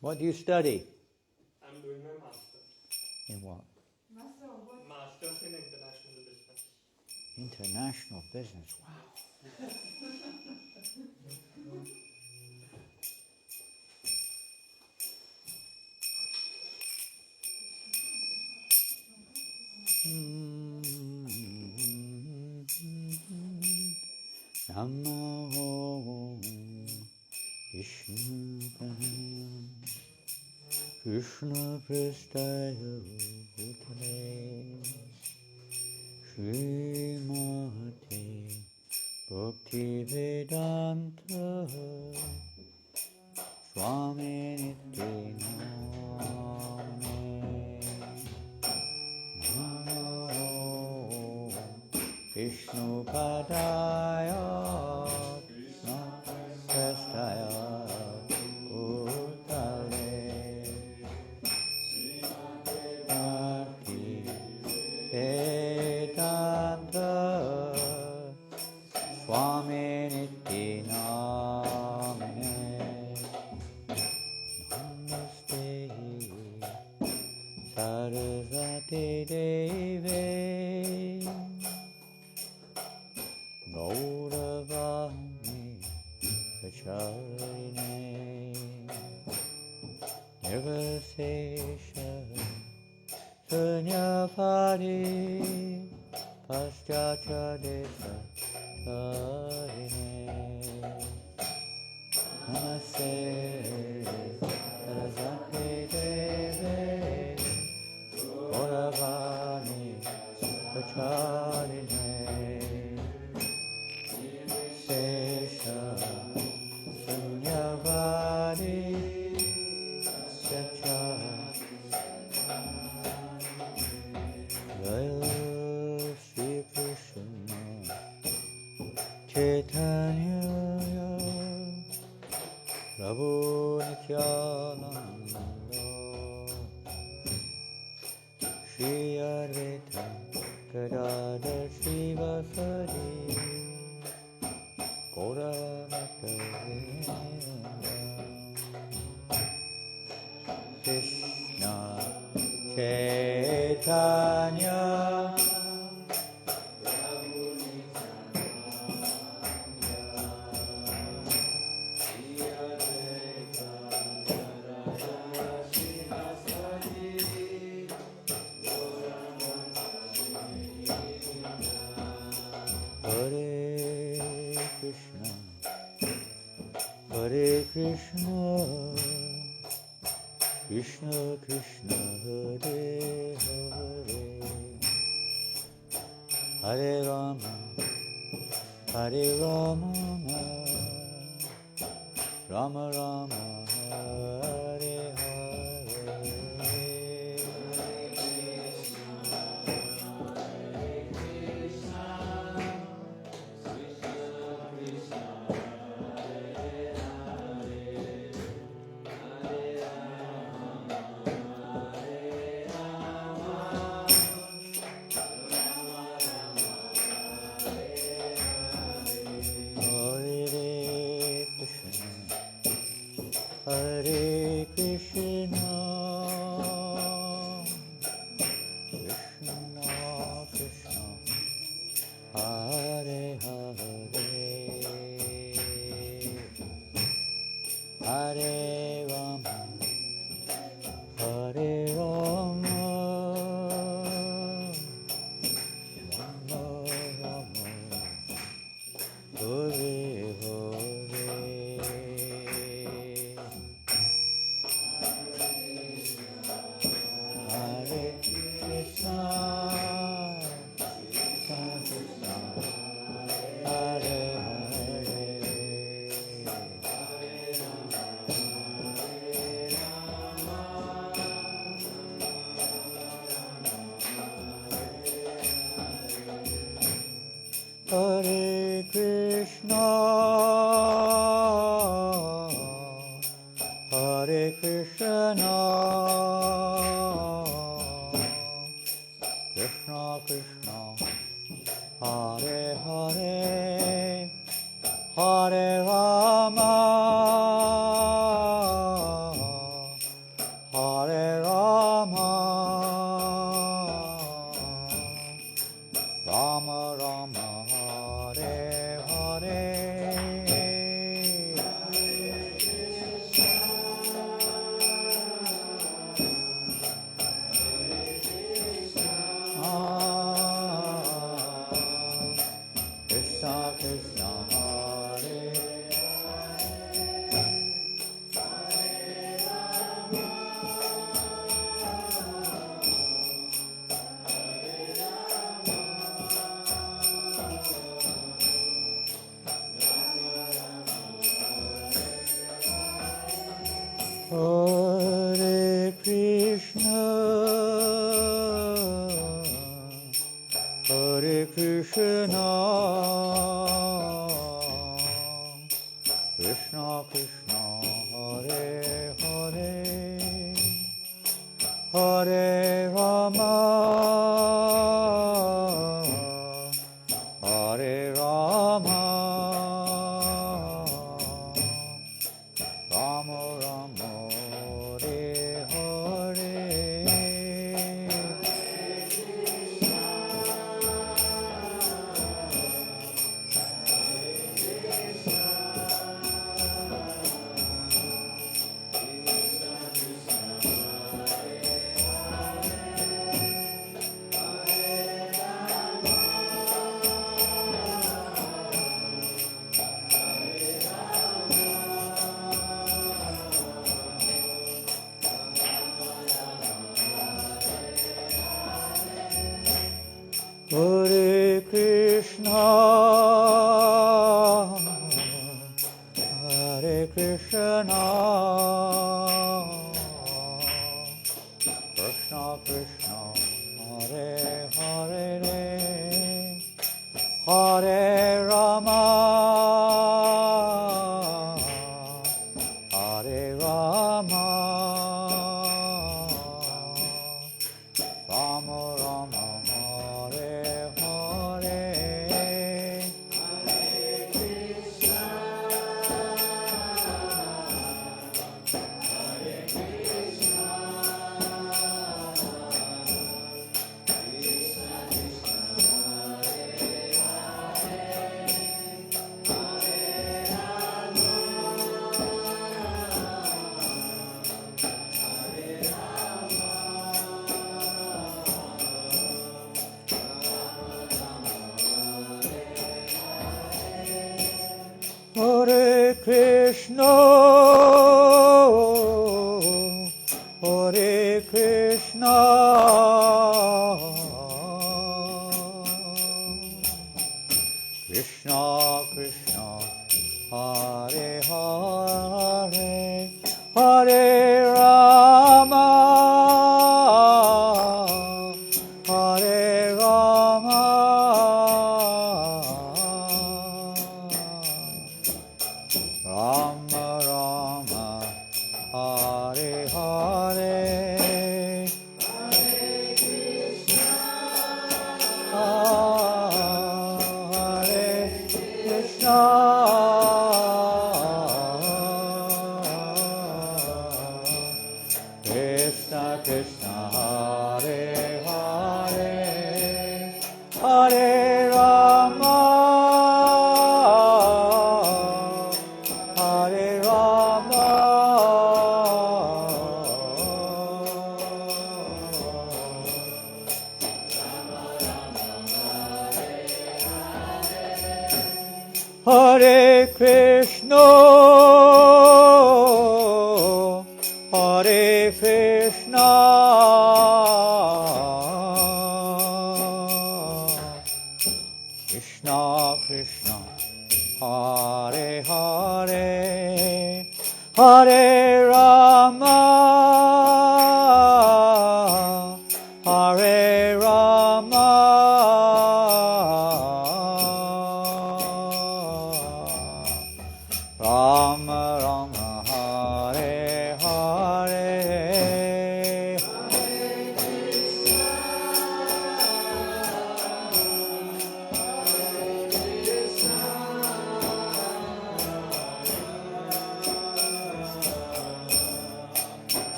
What do you study? I'm doing my master's. In what? Master's in international business. International business. Wow. Namo Vishnu Krishna Prestaya Bhutale Srimate Bhakti Vedanta Swami Nityanamane Namo Vishnu Padaya Krishna Prestaya Bhutale Bhakti Vedanta Swami Nityanamane Namaste Saraswati Deve Gauravani Pracharine Nirvasesha Sunyapadi Paschachadesa Tarine Namaste Saraswati Deve Gauravani Pracharine Sesha Sunyavadi Sacha Jaya Sri Krishna Chaitanya Prabhu Nityananda Shri Advaita Gadadhar Srivasadi Krishna Chaitanya Hare Krishna Hare Krishna Krishna Krishna Hare Hare Hare Rama Hare Rama Rama Rama Hare Hare Hare Krishna Krishna Krishna Hare Hare Hare Rama Hare Rama Rama Rama Hare Hare Hare Krishna Krishna Hare Hare Hare Krishna Hare Krishna Krishna Krishna Hare Hare Hare Rama Hare Krishna, Hare Krishna, Krishna Krishna, Hare Hare, Hare Rama, Hare Rama, Rama Rama, Hare Hare. Hare Krishna, Hare Krishna, Krishna Krishna, Hare Hare, Hare Rama, Hare Rama, Rama Rama, Hare Hare. Hare Krishna, Hare Krishna, Krishna Krishna, Hare Hare, Hare Rama, Hare Rama, Rama Rama, Hare Hare, Hare Krishna, Hare Krishna, Krishna Krishna, Hare Hare, Hare Rama, Hare Rama, Hare Krishna, Hare Krishna, Krishna Krishna, Hare Hare, Hare Rama, Hare Rama, Rama Rama, Hare Hare,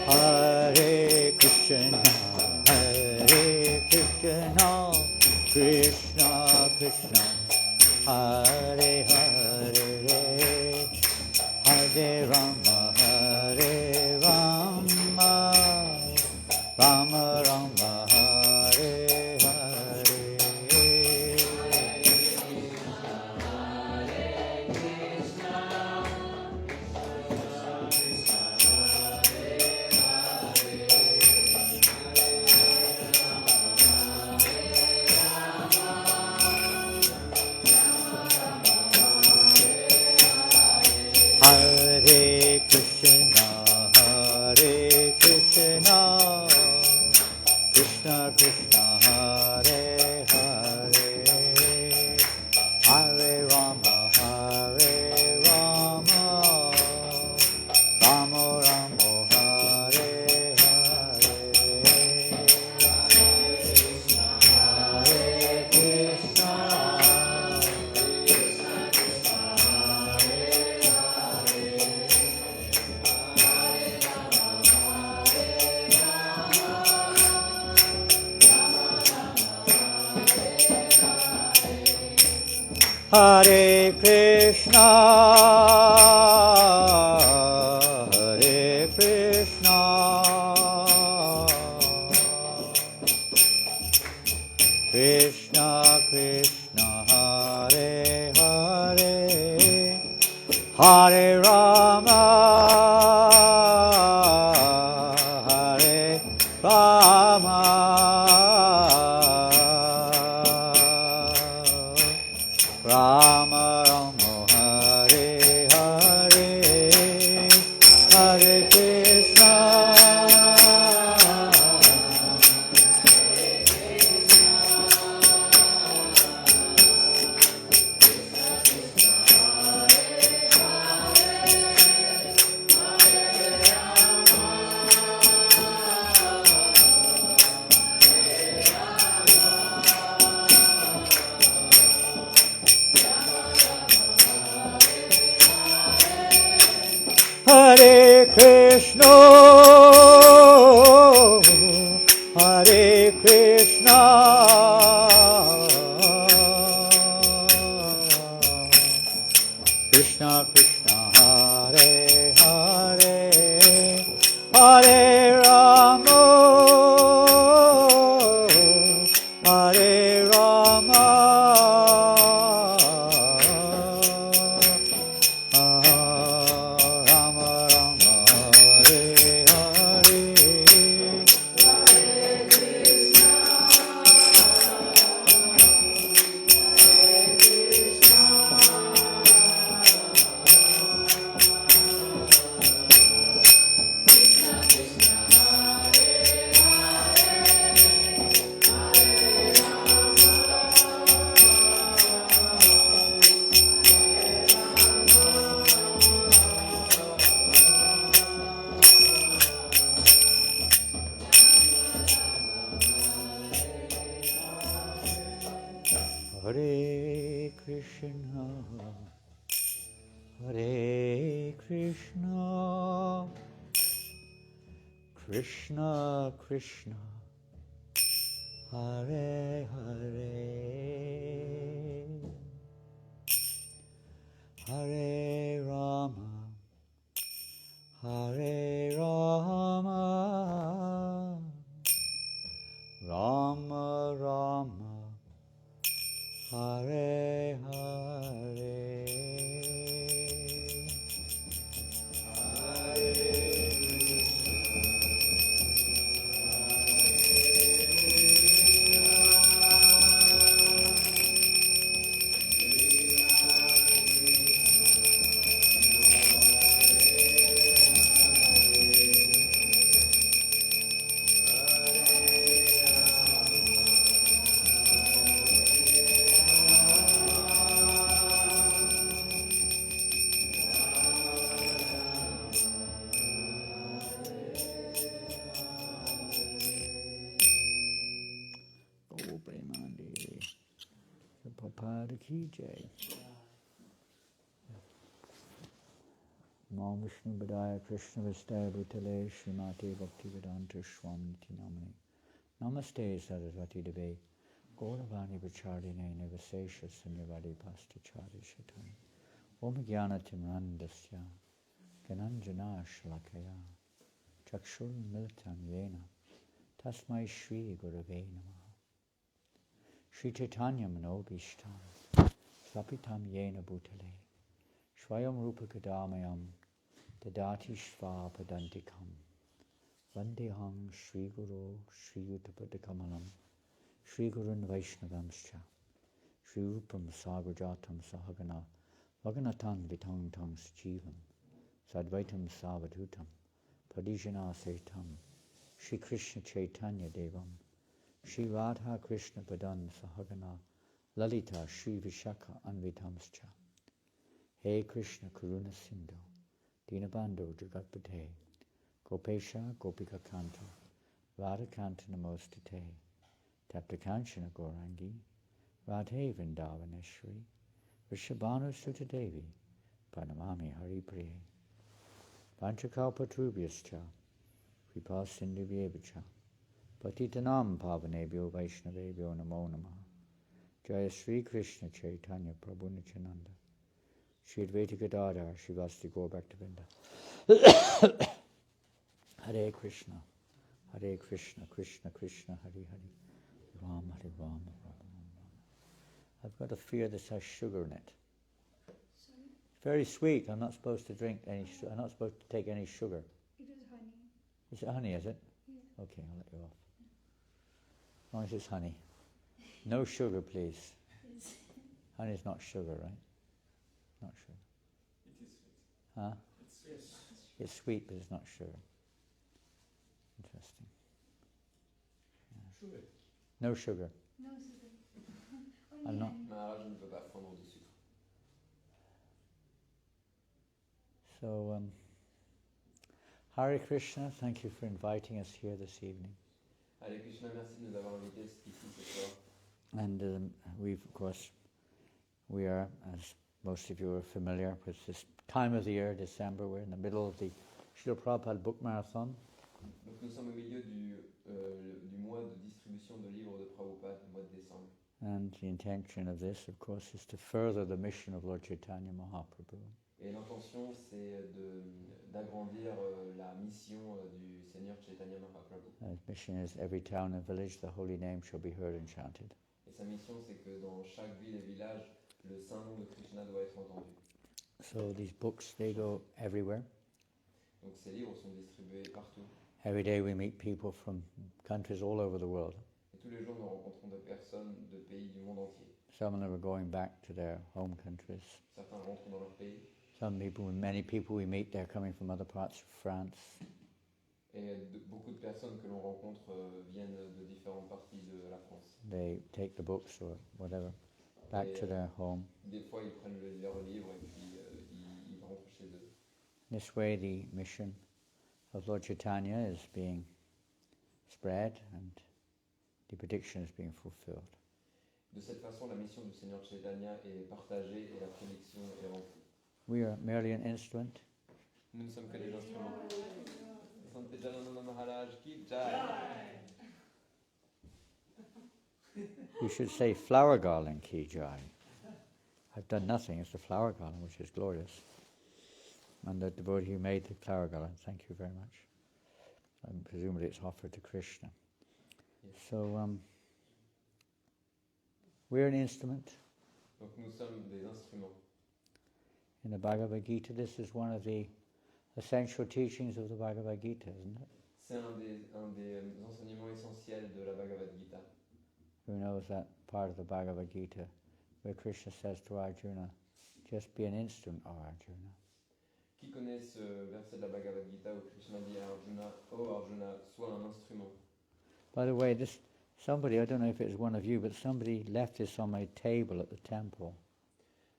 Hare Krishna, Hare Krishna, Krishna Krishna, Hare Hare, Hare Rama, Hare Rama, Rama Rama, Hare Hare. Krishna Krishna Hare Hare Hare Rama Rama Rama Hare Hare Hare Krishna Hare Krishna, Hare Krishna, Krishna Krishna, Hare Hare, Hare Rama, Hare Rama. Rama Rama Hare Hare Hare Krishna Hare Krishna, Hare Krishna, Krishna Krishna, Hare Hare, Hare Rama, Hare Rama. Hare Krishna, Hare Krishna, Krishna Krishna, Hare Hare, Hare Rama, Hare Rama, Rama Rama, Hare Hare. Prabhupada ki jai. Namo Vishnu Padaya Krishna Vastaya Bhutale Srimati Bhaktivedanta Swamiti Namani. Namaste Saraswati Deve Gauravani Vacharine Nivasesha Sunyavadi Pastachari Shatani. Om Jnana Timrandasya Gananjana Shalakaya Chakshur Miltam Yena Tasmai Shri Gurave Namaha. Shri Chaitanya Manobishtam Swapitam Yena Bhutale Swayam Rupa Kadamayam Dadati Shvapadantikam Vandeham Shri Guru Shri Yuttapadakamalam Shri Gurun Vaishnavamscha Shri Rupam Sagrajatam Sahagana Vaganatan Vitang Tang Sajivam Sadvaitam Savadutam Pradijana Setam Shri Krishna Chaitanya Devam, Shri Radha Krishna Padan Sahagana, Lalita Shri Vishakha Anvitamscha, He Krishna Karuna Sindhu, Dinabandhu Jagatpate, Gopesha Gopika Kanta, Radha Kanta Namostate, Taptakanchana Gaurangi, Radhe Vrindavaneshwari, Vrishabhanu Suta Devi, Pranamami Hari Priye, Panchakalpatrubhyascha, Kripa Sindhuvyevacha, Patitanam Pavanebhyo Vaishnavebhyo Namo Namaha, Jaya Sri Krishna Chaitanya Prabhu Nityananda, Shri Advaita Gadadhar Shivasti Gaur Bhaktivedanta, Hare Krishna, Krishna Krishna, Hare Hare, Ram Hare Ram, Ram Ram. I've got a fear this has sugar in it. Sorry? It's very sweet. I'm not supposed to drink any. I'm not supposed to take any sugar. It is honey. Is it honey? Is it? Yeah. Okay, I'll let you off. As long as it's honey. No sugar, please. Yes. Honey is not sugar, right? Not sugar. It is sweet. Huh? It's sweet. It's sweet, but it's not sugar. Interesting. Sugar. No sugar. No sugar. Only I'm not. honey. Non, je ne peux pas prendre de sucre. So, Hare Krishna, thank you for inviting us here this evening. Hare Krishna, merci de nous avoir invités ici ce soir. And we've, of course, we are, as most of you are familiar with this time of the year, December, we're in the middle of the Srila Prabhupada Book Marathon. Donc nous sommes au milieu du mois de distribution de livres de Prabhupada, le mois de décembre. And the intention of this, of course, is to further the mission of Lord Chaitanya Mahaprabhu. Et l'intention, c'est d'agrandir la mission du Seigneur Chaitanya Mahaprabhu. His mission is every town and village, the holy name shall be heard and chanted. Et sa mission, c'est que dans chaque ville et village, le saint nom de Krishna doit être entendu. So these books, they go everywhere. Donc ces livres sont distribués partout. Every day we meet people from countries all over the world. Et tous les jours, nous rencontrons des personnes de pays du monde entier. Some of them are going back to their home countries. Certains rentrent dans leur pays. Many people we meet, they're coming from other parts of France. Et beaucoup de personnes que l'on rencontre viennent de différentes parties de la France. They take the books or whatever back to their home. Des fois, ils prennent leur livre et puis ils rentrent chez eux. This way the mission of Lord Chaitanya is being spread and the prediction is being fulfilled. De cette façon, la mission du Seigneur Chaitanya est partagée et la prédiction est remplie. We are merely an instrument. Nous ne sommes que des instruments. Sante Janananda Maharaj ki jai. You should say flower garland ki jai. I've done nothing, it's the flower garland which is glorious. And the devotee who made the flower garland, thank you very much. And presumably it's offered to Krishna. Yes. So we're an instrument. Donc nous sommes des instruments. In the Bhagavad Gita, this is one of the essential teachings of the Bhagavad Gita, isn't it? C'est un des enseignements essentiels de la Bhagavad Gita. Who knows that part of the Bhagavad Gita where Krishna says to Arjuna, just be an instrument, O Arjuna. Qui connaît ce verset de la Bhagavad Gita où Krishna dit à Arjuna, oh Arjuna, sois un instrument. By the way, somebody, I don't know if it was one of you, but somebody left this on my table at the temple.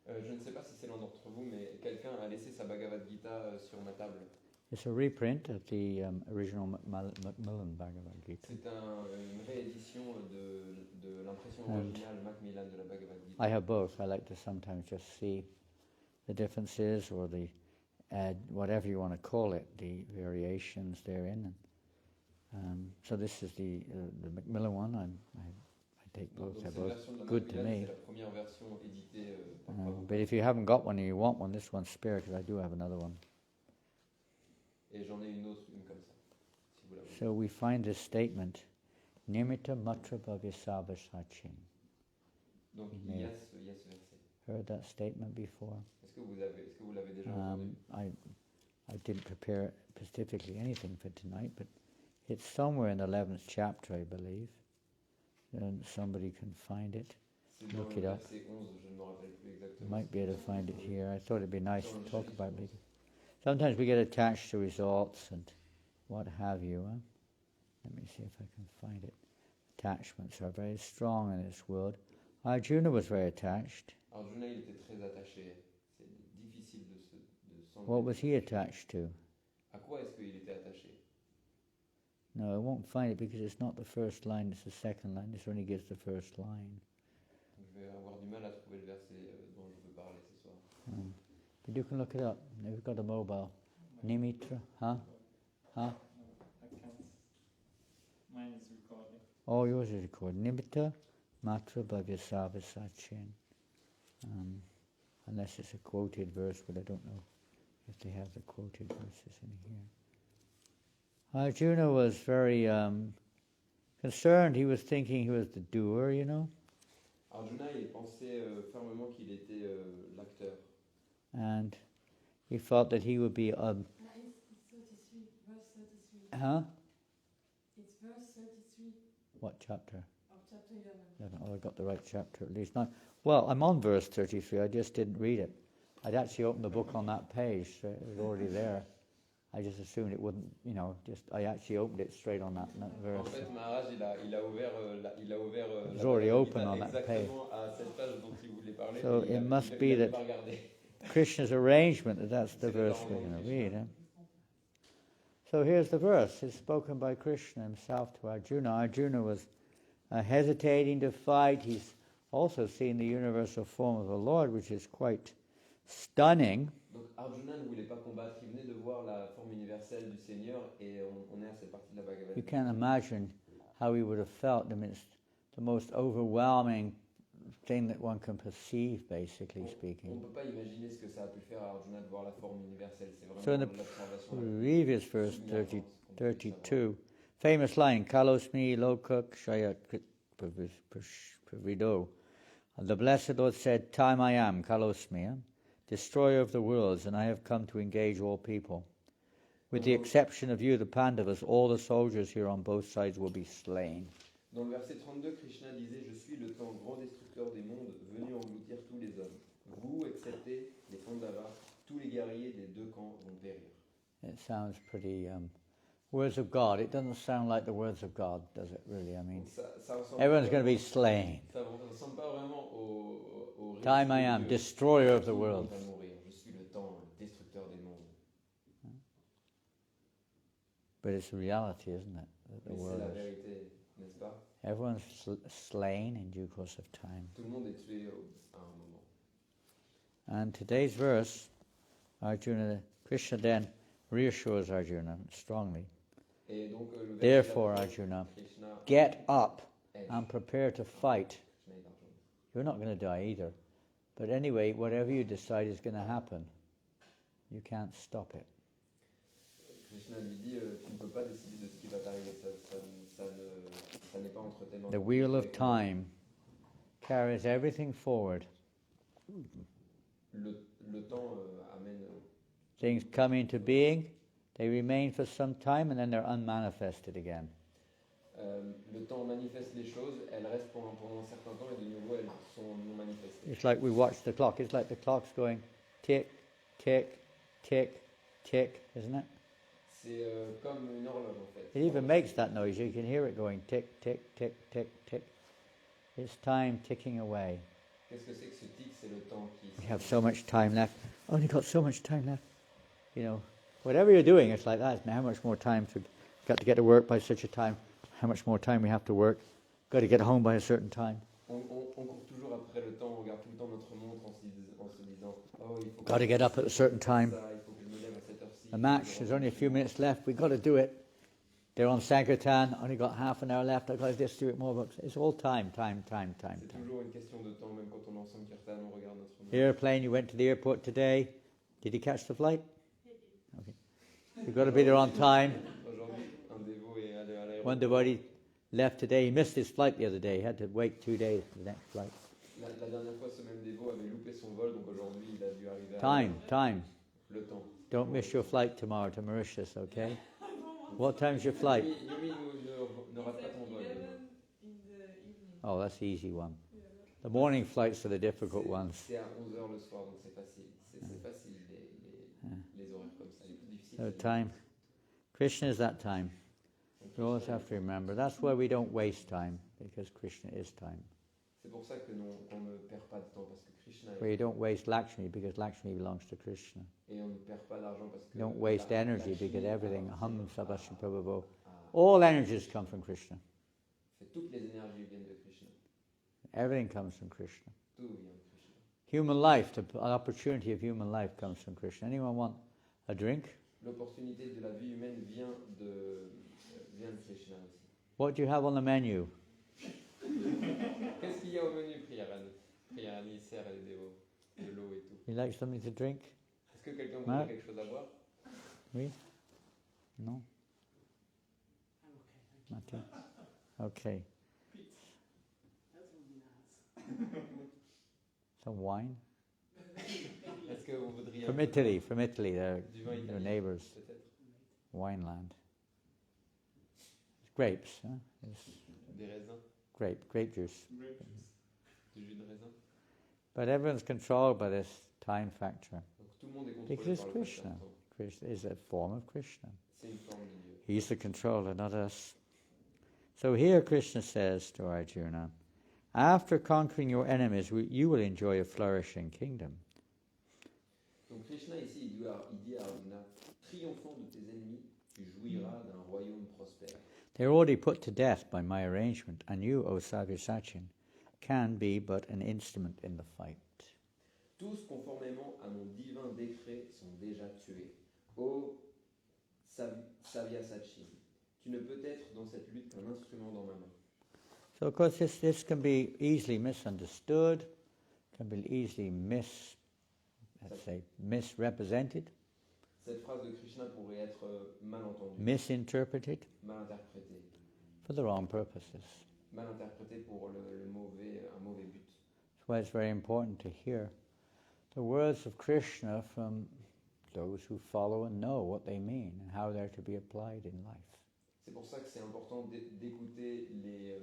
Je ne sais pas si c'est l'un d'entre vous, mais quelqu'un a laissé sa Bhagavad Gita sur ma table. It's a reprint of the original Macmillan Bhagavad Gita. C'est une réédition de l'impression And originale Macmillan de la Bhagavad Gita. I have both. I like to sometimes just see the differences or the whatever you want to call it, the variations therein. So this is the Macmillan one. I take both. They're both good to me. C'est la première version éditée par Prabhupada. But if you haven't got one and you want one, this one's spare because I do have another one. Et j'en ai une autre, une comme ça, si vous la voulez. So we find this statement, Nimitta Matra Bhavyasava Sachin. Donc il y a ce verset. Heard that statement before? Est-ce que vous l'avez déjà entendu? I didn't prepare specifically anything for tonight, but it's somewhere in the 11th chapter, I believe. And somebody can find it. C'est dans Look le it up. verset 11, je ne me rappelle plus exactement. Might be able to find it here. I thought it'd be nice to talk about it. Sometimes we get attached to results and what have you. Let me see if I can find it. Attachments are very strong in this world. Arjuna was very attached. Arjuna, il était très attaché. C'est difficile de s'enlever. What was he attached to? À quoi est-ce qu'il était attaché? No, I won't find it because it's not the first line, it's the second line. This only gives the first line. Je vais avoir du mal à trouver le verset dont je veux parler ce soir. But you can look it up. You've got a mobile. Nimitra, huh? Huh? No, I can't. Mine is recording. Oh, yours is recorded. Nimitta Matra Bhavyasava Sachin. Unless it's a quoted verse, but I don't know if they have the quoted verses in here. Arjuna was very concerned. He was thinking he was the doer, you know. Arjuna, il pensait fermement qu'il était l'acteur. And he felt that he would be It's 33, verse 33. Huh? It's verse 33 What chapter? of chapter 11. Oh, I got the right chapter at least. Not, well, I'm on verse 33. I just didn't read it. I'd actually opened the book on that page. So it was already there. I just assumed it wouldn't, you know, I actually opened it straight on that verse. En fait, Maharaj, il a ouvert It was already open on that page. exactement à cette page dont il voulait parler. So it must be that Krishna's arrangement that's the verse we're going to read. So here's the verse. It's spoken by Krishna himself to Arjuna. Arjuna was hesitating to fight. He's also seen the universal form of the Lord, which is quite stunning. Donc Arjuna ne voulait pas combattre, il venait de voir la forme universelle du Seigneur et on est à cette partie de la Bhagavad You Gita. can't imagine how he would have felt. I mean, it's the most overwhelming thing that one can perceive, basically On ne speaking. peut pas imaginer ce que ça a pu faire à Arjuna de voir la forme universelle. C'est vraiment So in the l'observation. previous verse 32, famous line, Kalosmi lokak shayat pravido. The blessed Lord said, Time I am, Kalosmi, destroyer of the worlds, and I have come to engage all people. With the exception of you, the Pandavas, all the soldiers here on both sides will be slain. Dans le verset 32, Krishna disait, Je suis le temps grand destructeur des mondes, venu engloutir tous les hommes. Vous, excepté les Pandavas, tous les guerriers des deux camps vont périr. It sounds pretty, words of God. It doesn't sound like the words of God, does it really? I mean, Ça ressemble everyone's going to be slain. Ça ressemble pas vraiment au Time I am, destroyer of the world. Va mourir. Je suis le temps destructeur des mondes. But it's a reality, isn't it? That the Mais c'est world la is. vérité, n'est-ce pas? Everyone's slain in due course of time. Tout le monde est tué à un moment. And today's verse, Krishna then reassures Arjuna strongly. Et donc, le verset Therefore, d'après, Arjuna, Krishna get up aide. and prepare to fight. Krishna aide Arjuna. You're not going to die either. But anyway, whatever you decide is going to happen. You can't stop it. Krishna lui dit, tu ne peux pas décider de ce qui va t'arriver, ça n'est pas entre tes mains. The wheel of time carries everything forward. Le temps amène. Things come into being, they remain for some time, and then they're unmanifested again. Le temps manifeste les choses, elles restent pendant un certain temps et de nouveau elles sont non manifestées. It's like we watch the clock. It's like the clock's going tick, tick, tick, tick, isn't it? C'est comme une horloge en fait. It even makes that noise. You can hear it going tick, tick, tick, tick, tick. It's time ticking away. Qu'est-ce que c'est que ce tic? C'est le temps qui. We have so much time left. Only got so much time left. You know, whatever you're doing, it's like that. Now, how much more time got to get to work by such a time? How much more time we have to work? Got to get home by a certain time. On court toujours après le temps, on regarde tout le temps notre montre en se disant oh, il faut Got to get up at a certain time. ça, il faut que je me lève à cette heure-ci. The match, there's only a few minutes left. We've got to do it. They're on Sankirtan. Only got half an hour left. I've got to just do it more. It's all time. C'est toujours une question de temps, même quand on est en Sankirtan, on regarde notre montre. The airplane, you went to the airport today. Did you catch the flight? Okay. You've got to be there on time. Aujourd'hui, un dévot est allé à l'aéroport. One devotee left today. He missed his flight the other day. He had to wait 2 days for the next flight. La dernière fois, ce même dévot avait loupé son vol, donc aujourd'hui, il a dû arriver à Time. le temps. Don't miss your flight tomorrow to Mauritius, okay? What time's your flight? Yumi ne rate pas ton vol. 11 in the evening. Oh, that's the easy one. The morning flights are the difficult ones. C'est à 11h le soir, donc c'est facile. C'est facile, les horaires comme ça. Les plus difficiles, So c'est- time. Krishna is that time. Donc, We always Krishna have to est- remember that's why we don't waste time, because Krishna is time. C'est pour ça que qu'on ne perd pas de temps, parce que Krishna Where you est... don't waste Lakshmi, because Lakshmi belongs to Krishna. Et on ne perd pas d'argent parce que... You don't waste energy, Lakshmi because everything, appartient hum à- sabhashi prabhavo, à- all energies come from Krishna. toutes les énergies viennent de Krishna. Everything comes from Krishna. Tout vient de Krishna. Human life, the opportunity of human life comes from Krishna. Anyone want a drink? L'opportunité de la vie humaine vient de Krishna aussi. What do you have on the menu? Qu'est-ce qu'il y a au menu, prière Annie, sert et les dévots, de l'eau et tout. You like something to drink? Est-ce que quelqu'un Marc? voudrait quelque chose à boire? Oui? No? Nothing? Okay. Some wine? Est-ce que vous voudriez From un peu de Italy, from Italy. They're du vin your italien, neighbors. peut-être? Wineland. It's grapes, huh? It's Des raisins, grape juice. Grape juice. du jus de raisin. But everyone's controlled by this time factor. Donc tout le monde est contrôlé Because par le Krishna. facteur temps. Krishna is a form of Krishna. C'est une forme de Dieu. He's the controller, not us. So here Krishna says to Arjuna, after conquering your enemies, you will enjoy a flourishing kingdom. Donc Krishna ici, il dit à Arjuna, triomphant de tes ennemis, tu jouiras d'un royaume prospère. They're already put to death by my arrangement, and you, O Savyasachin, can be but an instrument in the fight. Tous, conformément à mon divin décret, sont déjà tués. Ô Savyasachin, tu ne peux être dans cette lutte qu'un instrument dans ma main. So of course this can be easily misunderstood, can be easily misrepresented, Cette phrase de Krishna pourrait être mal entendue, misinterpreted mal interprétée, for the wrong purposes. mal interprétée pour un mauvais but. That's why it's very important to hear the words of Krishna from those who follow and know what they mean and how they're to be applied in life. C'est pour ça que c'est important d'écouter les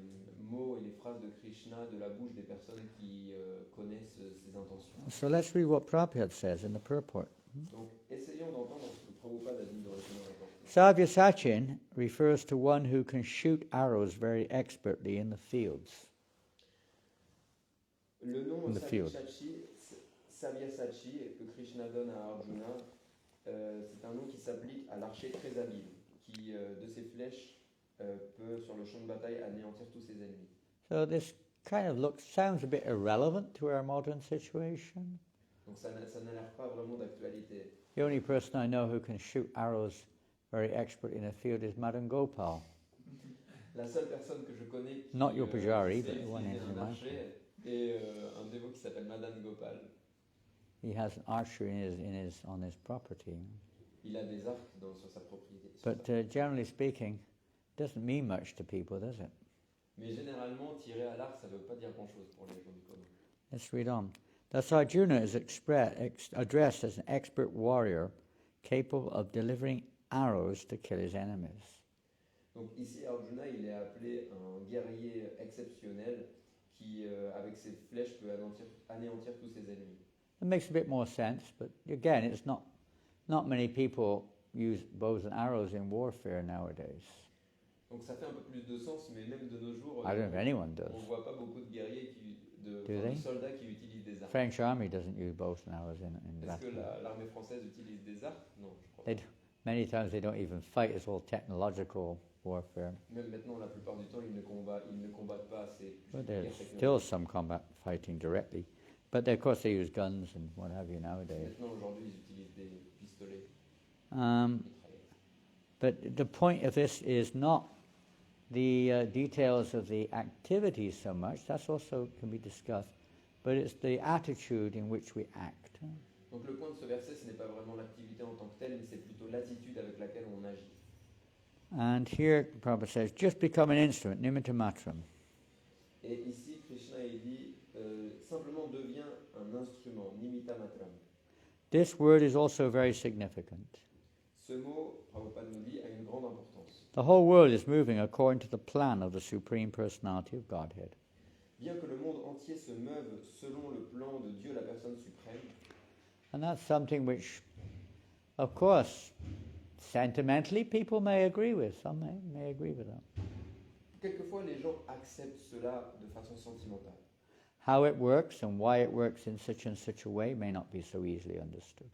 mots et les phrases de Krishna de la bouche des personnes qui connaissent ses intentions. So let's read what Prabhupada says in the purport. Donc, essayons d'entendre ce que Prabhupada a dit dans le rapport. Savyasachin refers to one who can shoot arrows very expertly in the fields. Le nom In the field. Savyasachi que Krishna donne à Arjuna, c'est un nom qui s'applique à l'archer très habile, qui de ses flèches peut sur le champ de bataille anéantir tous ses ennemis. So this kind of sounds a bit irrelevant to our modern situation. Donc ça n'a l'air pas vraiment d'actualité. The only person I know who can shoot arrows very expert in a field is Madam Gopal. La seule personne que je connais qui Not your Pujari, sait but the one utiliser in un the archer est un dévot qui s'appelle Madan Gopal. He has an archery on his property. Il a des arcs sur sa propriété. But generally speaking, it doesn't mean much to people, does it? Mais généralement, tirer à l'arc, ça ne veut pas dire grand-chose pour les gens du commun. Let's read on. Thus Arjuna is addressed as an expert warrior capable of delivering arrows to kill his enemies. Donc ici, Arjuna, il est appelé un guerrier exceptionnel qui, avec ses flèches, peut anéantir tous ses ennemis. It makes a bit more sense, but again, it's not many people use bows and arrows in warfare nowadays. Donc ça fait un peu plus de sens, mais même de nos jours, I don't know if anyone does. on ne voit pas beaucoup de guerriers, de they? soldats qui utilisent des arcs. French army doesn't use bows and arrows in Est-ce que battle. l'armée française utilise des arcs? Non, je crois They pas. Many times they don't even fight. It's all technological warfare. Même maintenant, la plupart du temps, ils ne combattent pas assez. But there's still some combat fighting directly. But of course they use guns and what have you nowadays. Maintenant, aujourd'hui, ils utilisent des pistolets, Um, mitraillettes. but the point of this is not the details of the activities so much. That's also can be discussed. But it's the attitude in which we act. Donc le point de ce verset, ce n'est pas vraiment l'activité en tant que telle, mais c'est plutôt l'attitude avec laquelle on agit. And here Prabhupada says, just become an instrument, nimitta matram. Et ici, Krishna il dit simplement devient un instrument, nimitta matram. This word is also very significant. Ce mot, Prabhupada nous dit, a une grande importance. The whole world is moving according to the plan of the Supreme Personality of Godhead. Bien que le monde entier se meuve selon le plan de Dieu, la personne suprême, And that's something which, of course, sentimentally, people may agree with. Some may agree with that. Quelquefois, les gens acceptent cela de façon sentimentale. How it works and why it works in such and such a way may not be so easily understood.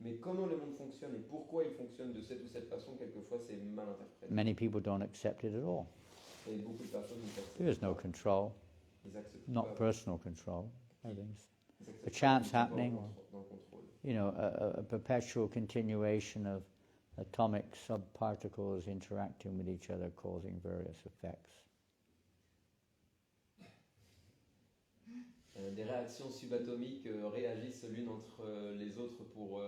Mais comment le monde fonctionne et pourquoi il fonctionne de cette ou cette façon, quelquefois c'est mal interprété. Many people don't accept it at all. Et beaucoup de personnes n'acceptent There is no control, Ils acceptent not pas. personal control. Everything's, Ils acceptent a pas chance qu'ils sont happening, dans le contrôle. you know, a perpetual continuation of atomic subparticles interacting with each other, causing various effects. Des réactions subatomiques réagissent l'une entre les autres pour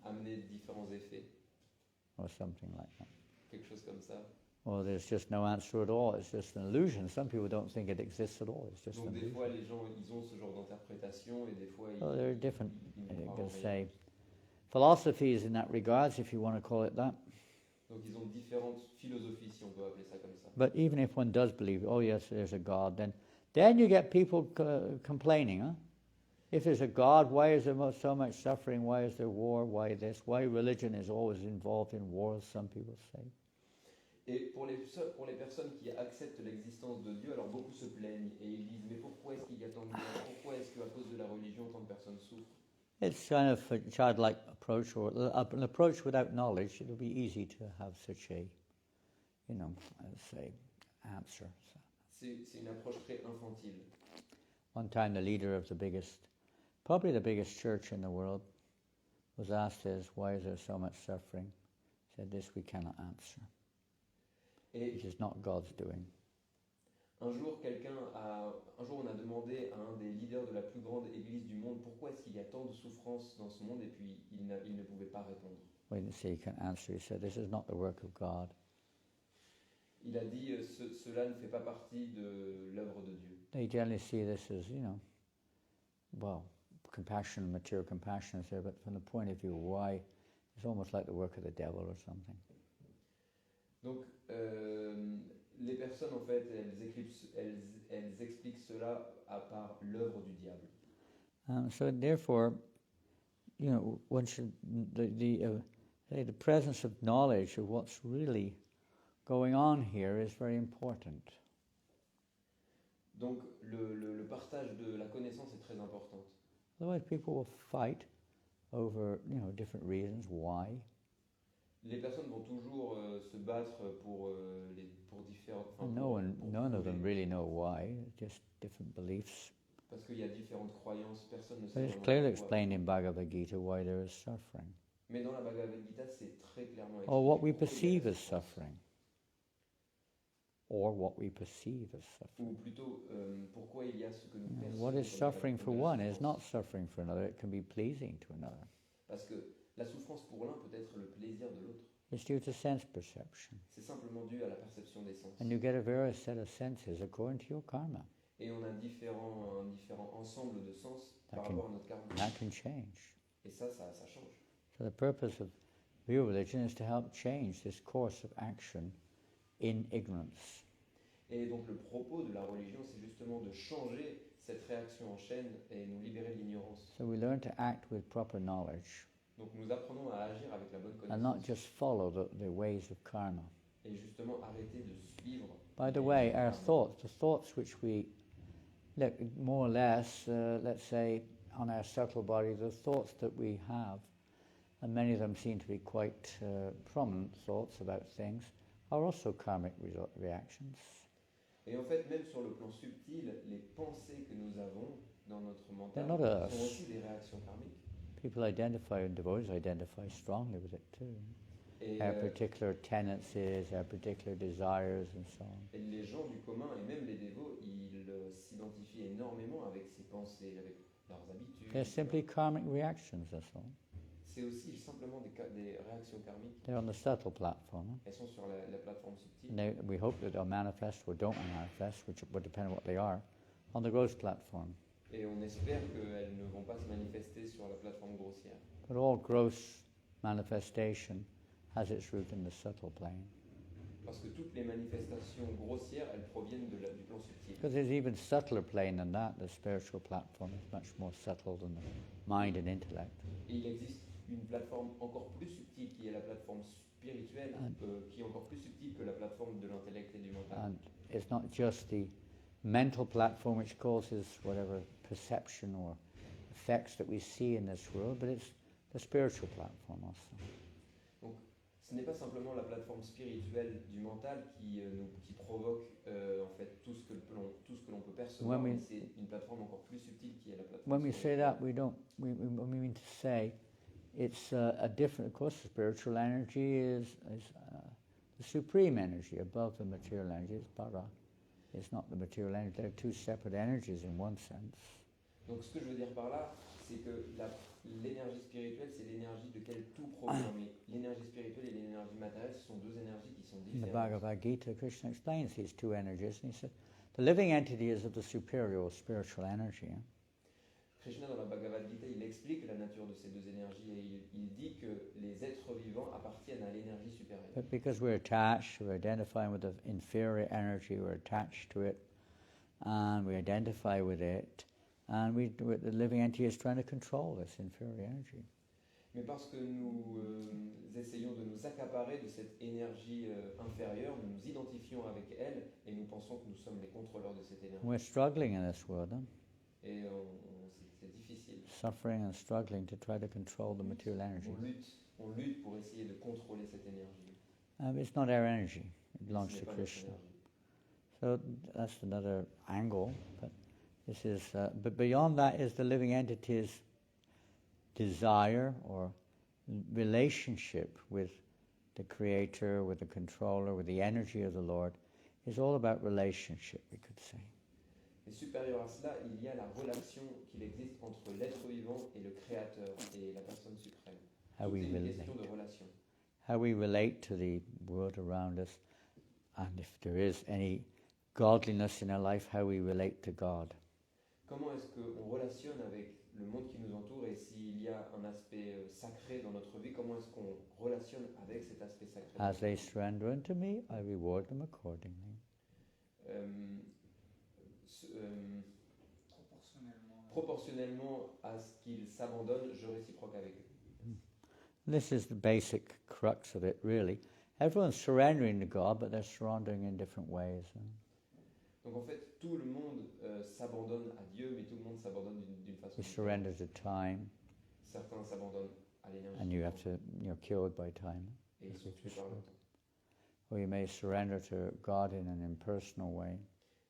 amener différents effets. Or something like that. Quelque chose comme ça. Or there's just no answer at all, it's just an illusion. Some people don't think it exists at all, it's just Donc an des illusion. fois les gens ils ont ce genre d'interprétation et des fois ils... Well, there are different, ils you ne can croient en rien. say, philosophies in that regards, if you want to call it that. Donc ils ont différentes philosophies, si on peut appeler ça comme ça. But even if one does believe, oh yes, there's a God, then you get people complaining, huh? If there's a God, why is there so much suffering? Why is there war? Why this? Why religion is always involved in wars, some people say. Et pour les personnes qui acceptent l'existence de Dieu, alors beaucoup se plaignent et ils disent mais pourquoi est-ce qu'il y a tant de guerre? Pourquoi est-ce qu'à cause de la religion tant de personnes souffrent? It's kind of a childlike approach, or an approach without knowledge. It would be easy to have such a, you know, say, answer. C'est une approche très infantile. One time the leader of the biggest, probably the biggest church in the world, was asked this, why is there so much suffering? He said, this we cannot answer. Et It is not God's doing. un jour, on a demandé à un des leaders de la plus grande église du monde pourquoi est-ce qu'il y a tant de souffrance dans ce monde et puis il ne pouvait pas répondre. We didn't say you can't answer. He said, this is not the work of God. Il a dit cela ne fait pas partie de l'œuvre de Dieu. They generally see this as, you know, well, compassion, material compassion is there, but from the point of view why, it's almost like the work of the devil or something. Donc les personnes en fait elles expliquent cela à part l'œuvre du diable. So therefore, you know, one should the presence of knowledge of what's really going on here is very important. Donc le partage de la connaissance est très important. Otherwise, people will fight over, you know, different reasons why. Les personnes vont toujours se battre pour différentes. None of them really know why. Just different beliefs. Parce qu'il y a différentes croyances, personne ne But sait it's vraiment clearly pourquoi. explained in Bhagavad Gita why there is suffering, Mais dans la Bhagavad Gita, c'est très clairement expliqué. or what we pourquoi il y a perceive la as souffrance. suffering, or what we perceive as suffering. Ou plutôt, pourquoi il y a ce que nous percevons. What is comme suffering comme for de la one is souffrance. not suffering for another. It can be pleasing to another. Parce que la souffrance pour l'un peut être le plaisir de l'autre. It's due to sense perception. C'est simplement dû à la perception des sens. And you get a various set of senses according to your karma. Et on a un différent ensemble de sens par That rapport à notre karma. That can change. Et ça change. So the purpose of real religion is to help change this course of action in ignorance. Et donc le propos de la religion, c'est justement de changer cette réaction en chaîne et nous libérer de l'ignorance. So we learn to act with proper knowledge Donc nous apprenons à agir avec la bonne and not connaissance. just follow the ways of karma. Et justement arrêter de suivre. By the les way, lois du our karma. thoughts, the thoughts which we, look, more or less, let's say, on our subtle body, the thoughts that we have, and many of them seem to be quite prominent thoughts about things, are also karmic reactions. Et en fait, même sur le plan subtil, les pensées que nous avons dans notre mental They're not us. sont aussi des réactions karmiques. People identify, and devotees identify strongly with it too. Et, Our particular tendencies, our particular desires, and so on. et les gens du commun, et même les dévots, ils s'identifient énormément avec ces pensées, avec leurs habitudes. They're simply karmic reactions, that's all. C'est aussi simplement des réactions karmiques. They're on the subtle platform. Huh? Elles sont sur la plateforme subtile. And we hope that they'll manifest or don't manifest, which would depend on what they are, on the gross platform. Et on espère qu'elles ne vont pas se manifester sur la plateforme grossière. But all gross manifestation has its root in the subtle plane. Parce que toutes les manifestations grossières, elles proviennent du plan subtil. Because there's even subtler plane than that. The spiritual platform is much more subtle than the mind and intellect. Et il existe une plateforme encore plus subtile qui est la plateforme spirituelle, qui est encore plus subtile que la plateforme de l'intellect et du mental. And it's not just the mental platform which causes whatever perception or effects that we see in this world, but it's the spiritual platform also. Donc, ce n'est pas simplement la plateforme spirituelle du mental qui provoque en fait tout ce que l'on peut percevoir, mais c'est une plateforme encore plus subtile qui est la plateforme. When we say that, we mean to say it's a different. Of course, the spiritual energy is the supreme energy above the material energy. It's para. It's not the material energy. They're two separate energies in one sense. Donc, ce que je veux dire par là, c'est que l'énergie spirituelle, c'est l'énergie de laquelle tout provient. Mais l'énergie spirituelle et l'énergie matérielle, ce sont deux énergies qui sont In the différentes. Bhagavad Gita, Krishna explains these two energies, and he said the living entity is of the superior spiritual energy. Krishna, dans la Bhagavad Gita, il explique la nature de ces deux énergies et il dit que les êtres vivants appartiennent à l'énergie supérieure. But because we're attached, we're identifying with the inferior energy, we're attached to it, and we identify with it, and the living entity is trying to control this inferior energy. Mais parce que nous essayons de nous accaparer de cette énergie inférieure, nous nous identifions avec elle et nous pensons que nous sommes les contrôleurs de cette énergie. We're struggling in this world, Et c'est difficile. suffering and struggling to try to control the material energy. On lutte pour essayer de contrôler cette énergie. It's not our energy; it belongs Ce n'est to pas notre Krishna. énergie. So that's another angle. But this is. But beyond that is the living entity's desire or relationship with the Creator, with the Controller, with the energy of the Lord. Is all about relationship, we could say. Et supérieur à cela, il y a la relation qu'il existe entre l'être vivant et le Créateur et la personne suprême. How we C'est une relate. question de relation. How we relate to the world around us, and if there is any godliness in our life, how we relate to God. Comment est-ce qu'on relationne avec le monde qui nous entoure et s'il y a un aspect sacré dans notre vie, comment est-ce qu'on relationne avec cet aspect sacré? As they surrender unto me, I reward them accordingly. Proportionnellement à ce qu'ils s'abandonnent, je réciproque avec eux. This is the basic crux of it, really. Everyone's surrendering to God, but they're surrendering in different ways. Donc en fait, tout le monde s'abandonne à Dieu, mais tout le monde s'abandonne d'une façon You différente. surrender to time, Certains s'abandonnent à l'énergie. and you're killed by time. Et ils sont tués par le temps. Or you may surrender to God in an impersonal way,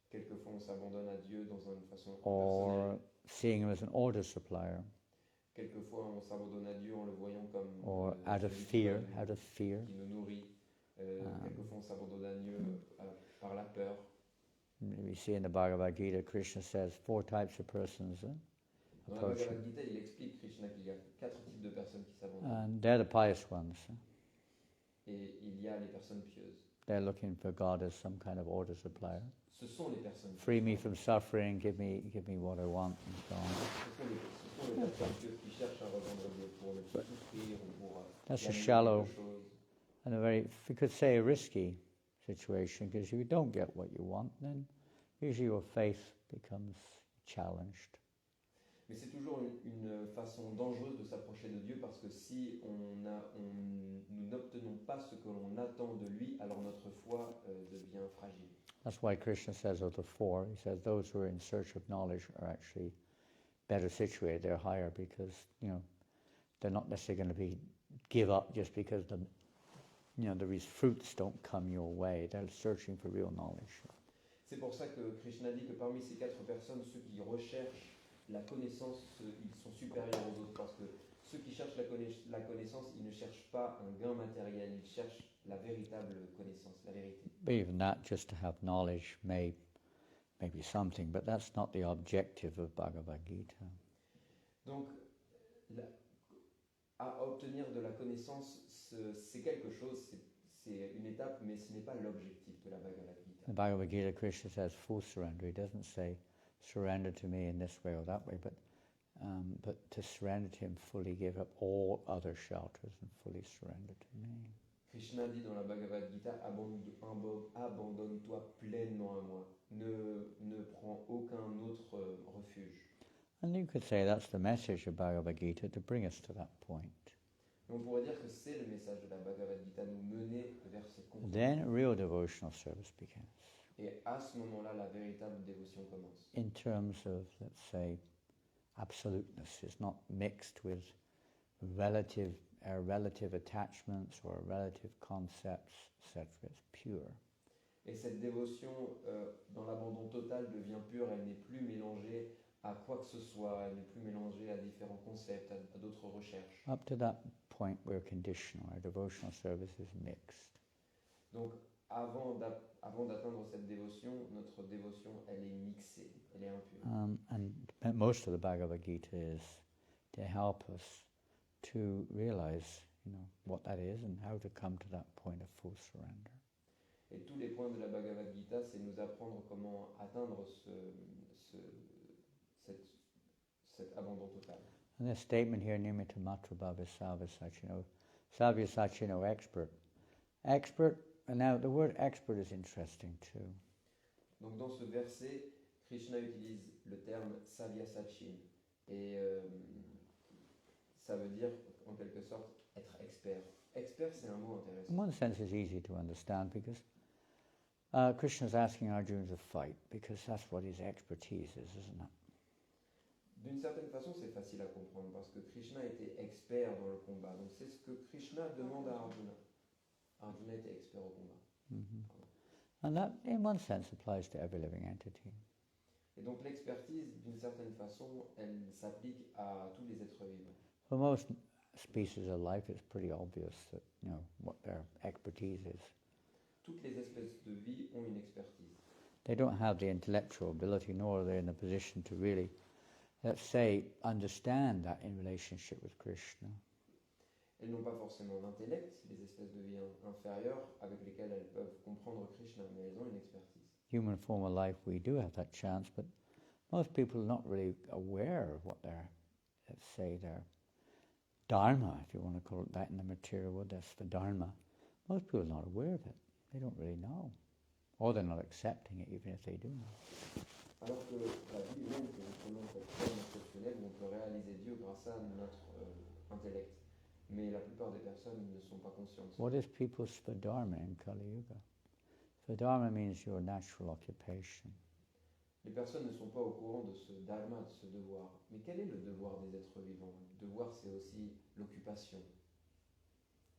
Quelquefois, on s'abandonne à Dieu dans une façon or personnelle. seeing Him as an order supplier, Quelquefois, on s'abandonne à Dieu en le voyant comme or out of celui fear, qui nous nourrit. Quelquefois, on s'abandonne à Dieu par la peur. We see in the Bhagavad Gita, Krishna says 4 types of persons Dans la approach Him. Bhagavad Gita, il explique, Krishna, qu'il y a 4 types de personnes qui s'abandonnent. And they're the pious ones. Et il y a les personnes pieuses. They're looking for God as some kind of order supplier. Ce sont les personnes Free me pieuses. from suffering, give me what I want, and so on. Ce sont les personnes pieuses qui cherchent à rejoindre Dieu pour ne plus souffrir ou pour That's a gagner shallow quelque chose. and a very, we could say, a risky situation, because if you don't get what you want, then usually your faith becomes challenged. Mais c'est toujours une façon dangereuse de s'approcher de Dieu parce que si nous n'obtenons pas ce que l'on attend de lui, alors notre foi devient fragile. That's why Krishna says of the 4, he says those who are in search of knowledge are actually better situated, they're higher, because, they're not necessarily going to give up just because these fruits don't come your way. They're searching for real knowledge. C'est pour ça que Krishna dit que parmi ces 4 personnes, ceux qui recherchent la connaissance, ils sont supérieurs aux autres, parce que ceux qui cherchent la connaissance, ils ne cherchent pas un gain matériel, ils cherchent la véritable connaissance, la vérité. But even that, just to have knowledge may be something, but that's not the objective of Bhagavad Gita. Donc, à obtenir de la connaissance, c'est quelque chose, c'est une étape, mais ce n'est pas l'objectif de la Bhagavad Gita. The Bhagavad Gita, Krishna says full surrender. He doesn't say surrender to me in this way or that way, but to surrender to Him fully, give up all other shelters and fully surrender to me. Krishna dit dans la Bhagavad Gita, abandonne-toi pleinement à moi, ne prends aucun autre refuge. And you could say that's the message of Bhagavad Gita, to bring us to that point. Et on pourrait dire que c'est le message de la Bhagavad Gita, nous mener vers cette compréhension. Then real devotional service begins. Et à ce moment-là, la véritable dévotion commence. In terms of, let's say, absoluteness, it's not mixed with relative attachments or relative concepts, etc. It's pure. Et cette dévotion, dans l'abandon total, devient pure. Elle n'est plus mélangée à quoi que ce soit. Elle n'est plus mélangée à différents concepts, à d'autres recherches. Up to that point, we're conditional. Our devotional service is mixed. Donc, avant d'atteindre cette dévotion, notre dévotion, elle est mixée, elle est impure. And most of the Bhagavad Gita is to help us to realize, what that is and how to come to that point of full surrender. Et tous les points de la Bhagavad Gita, c'est nous apprendre comment atteindre cet abandon total. And this statement here, Nimitta Matra Bhava Sarvasachino, Sarvasachino, expert. Expert, and now the word expert is interesting too. Donc dans ce verset, Krishna utilise le terme Savyasachin. Et ça veut dire, en quelque sorte, être expert. Expert, c'est un mot intéressant. In one sense, it's easy to understand because Krishna is asking Arjuna to fight because that's what his expertise is, isn't it? D'une certaine façon, c'est facile à comprendre parce que Krishna était expert dans le combat. Donc c'est ce que Krishna demande à Arjuna. Arjuna était expert au combat. Mm-hmm. And that, in one sense, applies to every living entity. Et donc l'expertise, d'une certaine façon, elle s'applique à tous les êtres vivants. For most species of life, it's pretty obvious that, what their expertise is. Toutes les espèces de vie ont une expertise. They don't have the intellectual ability, nor are they in a position to really, let's say, understand that in relationship with Krishna. Elles n'ont pas forcément l'intellect, les espèces de vie inférieures avec lesquelles elles peuvent comprendre Krishna, mais elles ont une expertise. Human form of life, we do have that chance, but most people are not really aware of what their, let's say, their dharma, if you want to call it that in the material world, that's the dharma. Most people are not aware of it. They don't really know. Or they're not accepting it, even if they do know. Alors que la vie humaine, c'est justement cette forme exceptionnelle où on peut réaliser Dieu grâce à notre intellect. Mais la plupart des personnes ne sont pas conscientes. What is people's svadharma in Kali Yuga? Svadharma means your natural occupation. Les personnes ne sont pas au courant de ce dharma, de ce devoir. Mais quel est le devoir des êtres vivants? Le devoir, c'est aussi l'occupation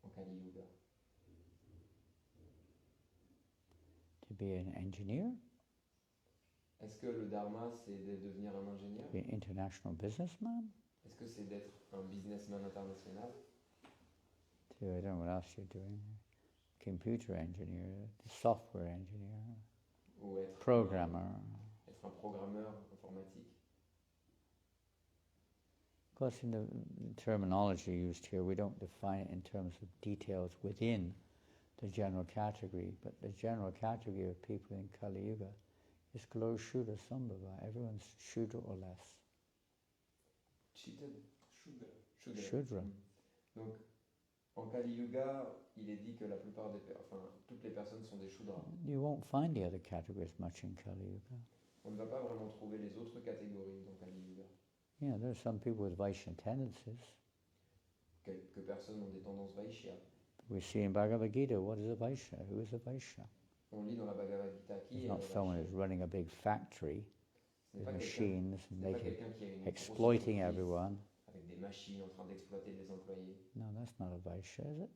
en Kali Yuga. To be an engineer, Est-ce que le dharma, c'est de devenir un ingénieur? to be an international businessman, Est-ce que c'est d'être un businessman international? to, I don't know what else you're doing, computer engineer, software engineer, Ou être programmer. Être un programmeur informatique? Of course, in the terminology used here, we don't define it in terms of details within the general category, but the general category of people in Kali Yuga is Kalo Shudra Sambhava. Everyone's Shudra or less. Cheated? Shudra. Shudra. Donc, en Kali Yuga, il est dit que la plupart toutes les personnes sont des Shudras. You won't find the other categories much in Kali Yuga. On ne va pas vraiment trouver les autres catégories dans Kali Yuga. Yeah, there are some people with Vaishya tendencies. Quelques personnes ont des tendances Vaishya. We see in Bhagavad Gita, what is a Vaishya? Who is a Vaishya? On lit dans la Bhagavad Gita qui It's est not un someone Vaishya. who's running a big factory Ce n'est with pas machines and ce n'est pas making, quelqu'un qui a une grosse exploiting entreprise everyone. avec des machines en train d'exploiter les employés. No, that's not a Vaishya, is it?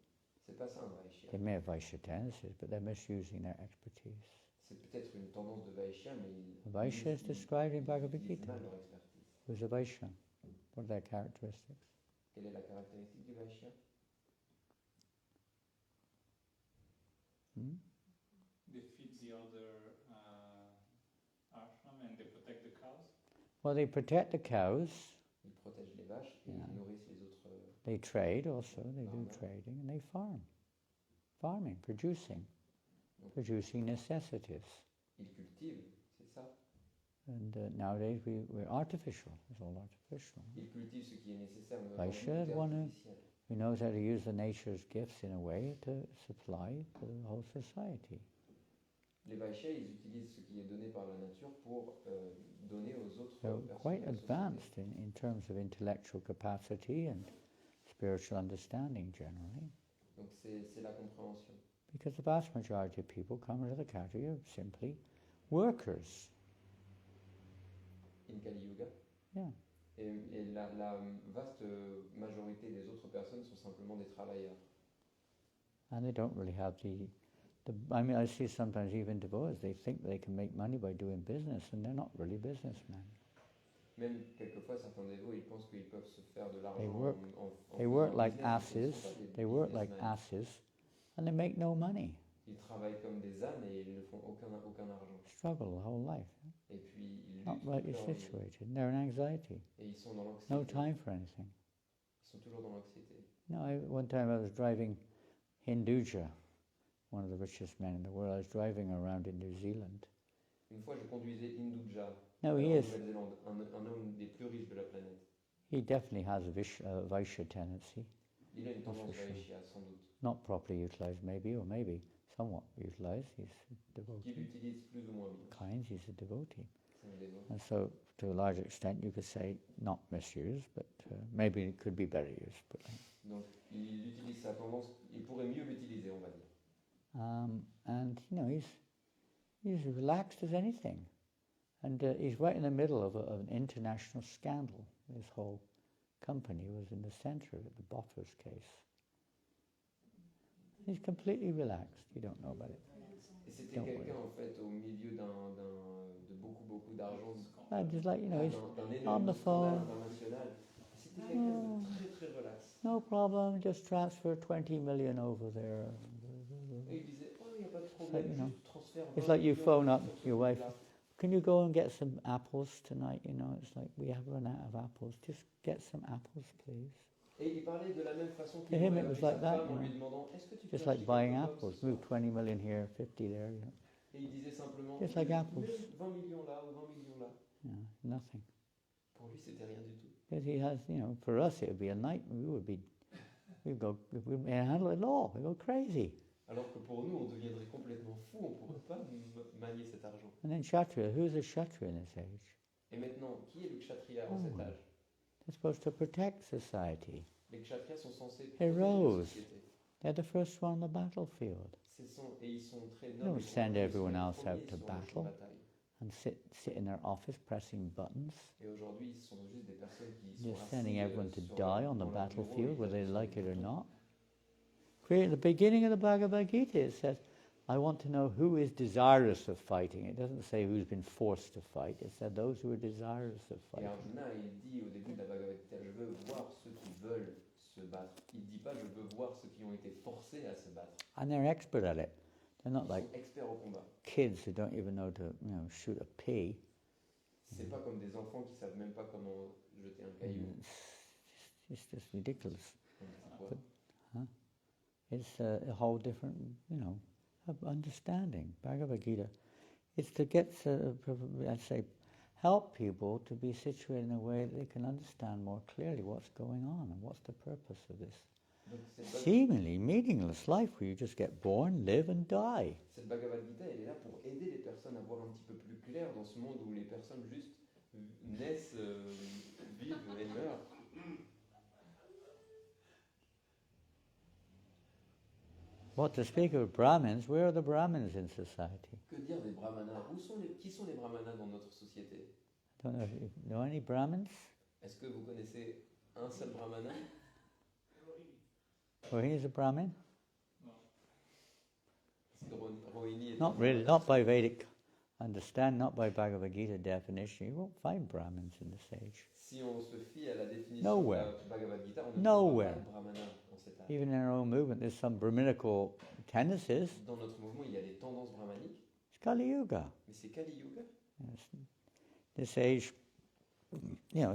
C'est pas ça un Vaishya. They may have Vaishya tendencies, but they're misusing their expertise. C'est peut-être une tendance de Vaishya, mais A Vaishya is described in Bhagavad utilisent Gita. mal leur expertise. Who's a Vaishya? What are their characteristics? Quelle est la caractéristique du Vaishya? Hmm? They feed the other ashram and they protect the cows. Well, they protect the cows. Ils protègent les vaches et Yeah. ils nourrissent les autres. They trade also. They do Farmer. trading and they farm. Farming, producing necessities. Ils cultivent, c'est ça. And nowadays we're artificial. It's all artificial. Ils cultivent ce qui est nécessaire, mais Vaishya aujourd'hui, is tout est one artificiel. who knows how to use the nature's gifts in a way to supply for the whole society. Les Vaishyas, ils utilisent ce qui est donné par la nature pour donner aux autres They're personnes quite de la société. advanced in terms of intellectual capacity and spiritual understanding generally. Donc c'est la compréhension. Because the vast majority of people come into the category of simply workers. In Kali Yuga. Yeah. Et la vaste majorité des autres personnes sont simplement des travailleurs. And they don't really have I mean, I see sometimes even devotees, they think they can make money by doing business, and they're not really businessmen. Même quelquefois, certains dévots, ils pensent qu'ils peuvent se faire de l'argent They work, en they work faisant like business, mais ils ne asses, sont pas des they work like businessmen. asses, and they make no money. Ils travaillent comme des ânes et ils ne font aucun argent. Struggle the whole life. Et puis ils Not luttent rightly toute leur vie. situated. They're in anxiety. Et ils sont dans l'anxiété. No time for anything. Ils sont toujours dans l'anxiété. No, one time I was driving Hinduja, one of the richest men in the world. I was driving around in New Zealand. Une fois, je conduisais Hinduja, No, en he is. Nouvelle-Zélande, un homme des plus riches de la planète. He definitely has a Vaishya tendency. Il a une tendance for sure. vaishya, sans doute. Not properly utilized, maybe, or maybe somewhat utilized. He's a Qu'il devotee. utilise plus ou moins bien. Kind, he's a devotee. C'est un dévot. And so, to a large extent, you could say not misused, but maybe it could be better used. But, Donc, il utilise sa tendance, il pourrait mieux l'utiliser, on va dire. and he's relaxed as anything, and he's right in the middle of an international scandal. His whole company was in the center of it, the Bofors case. He's completely relaxed. You don't know about it. Et c'était Don't quelqu'un, worry. en fait, au milieu de beaucoup d'argent, Just like d'un he's on énorme the scandale phone. international. C'était quelqu'un de très relax. No problem. Just transfer 20 million over there. Et il disait, oh, il n'y a pas de like, problème, you know, juste transfert. It's 20 like you millions phone up sur ce your wife. truc-là. Can you go and get some apples tonight? You know, it's like we have run out of apples. Just get some apples, please. Et il parlait de la même façon To qu'il him, aurait it was appelé like sa that, femme en you lui know. demandant, est-ce que tu peux Just like acheter buying quelque apples. chose ce Move soir? 20 million here, 50 there. You know. Et il disait simplement, Just like apples. 20 millions là ou 20 millions là. Yeah, nothing. Pour lui, c'était rien du tout. Because he has, for us, it would be a nightmare. We'd handle it all. We'd go crazy. Alors que pour nous, on deviendrait complètement fou, on ne pourrait pas manier cet argent. And then Kshatriya, who's a Kshatriya in this age? Et maintenant, qui est le kshatriya en cet âge? They're supposed to protect society. Les kshatriyas sont censés protéger la Heroes. société. They're the first one on the battlefield. Et ils sont très don't nobles. send everyone else Ils sont les out to premiers sur le champ battle. de bataille. And sit in their office pressing buttons. Et aujourd'hui, ce sont juste des personnes qui sont They're assises sending everyone to sur die on the dans leur bureau battlefield, et whether they ils like it or sont- not. At the beginning of the Bhagavad Gita, it says, I want to know who is desirous of fighting. It doesn't say who's been forced to fight. It said those who are desirous of Et fighting. Arjuna, il dit au début de la Bhagavad Gita, je veux voir ceux qui veulent se battre. Il ne dit pas, je veux voir ceux qui ont été forcés à se battre. And they're expert at it. They're not Ils like sont experts au combat. kids who don't even know to, shoot a pea. C'est pas comme des enfants qui savent même pas comment jeter un caillou. It's just ridiculous. Ouais. But, it's a whole different, understanding. Bhagavad Gita. It's to get, I'd say, help people to be situated in a way that they can understand more clearly what's going on and what's the purpose of this Donc seemingly meaningless life where you just get born, live and die. cette Bhagavad Gita, elle est là pour aider les personnes à voir un petit peu plus clair dans ce monde où les personnes juste naissent, vivent et meurent. What to speak of Brahmins, where are the Brahmins in society? Que dire des brahmanas? Qui sont les brahmanas dans notre société? I don't know if you know any Brahmins. Est-ce que vous connaissez un seul brahmana? Rohini is a Brahmin? Est-ce que Rohini est Not un really, brahmana? not by Vedic understand, not by Bhagavad Gita definition. You won't find Brahmins in this age. Si on se fie à la définition Nowhere. de la Bhagavad Gita, on ne Nowhere. trouve pas de brahmana en cet âge. Even in our own movement, there's some Brahminical tendencies. Dans notre mouvement, il y a des tendances brahmaniques, It's Kali Yuga. mais c'est Kali Yuga. Yes. This age,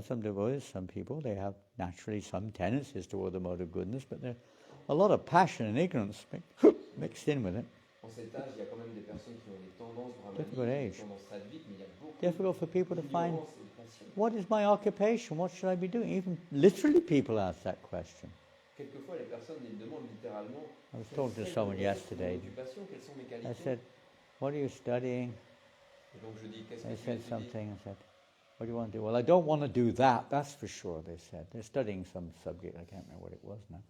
some devotees, some people, they have naturally some tendencies toward the mode of goodness, but there's a lot of passion and ignorance mixed in with it. En cet âge, il y a quand même des personnes qui ont des tendances brahmaniques, Difficult des age. tendances sadviques, mais il y a beaucoup Difficult for people to find, d'ignorance et de passion. what is my occupation? What should I be doing? Even literally people ask that question. Quelquefois, les personnes ils demandent littéralement I was talking to someone yesterday. occupation, quelles sont mes I qualités. said, what are you studying? Et donc je dis, qu'est-ce que They tu said étudies? something. I said, What do you want to do? Well, I don't want to do that, that's for sure, they said. They're studying some subject, I can't remember what it was now.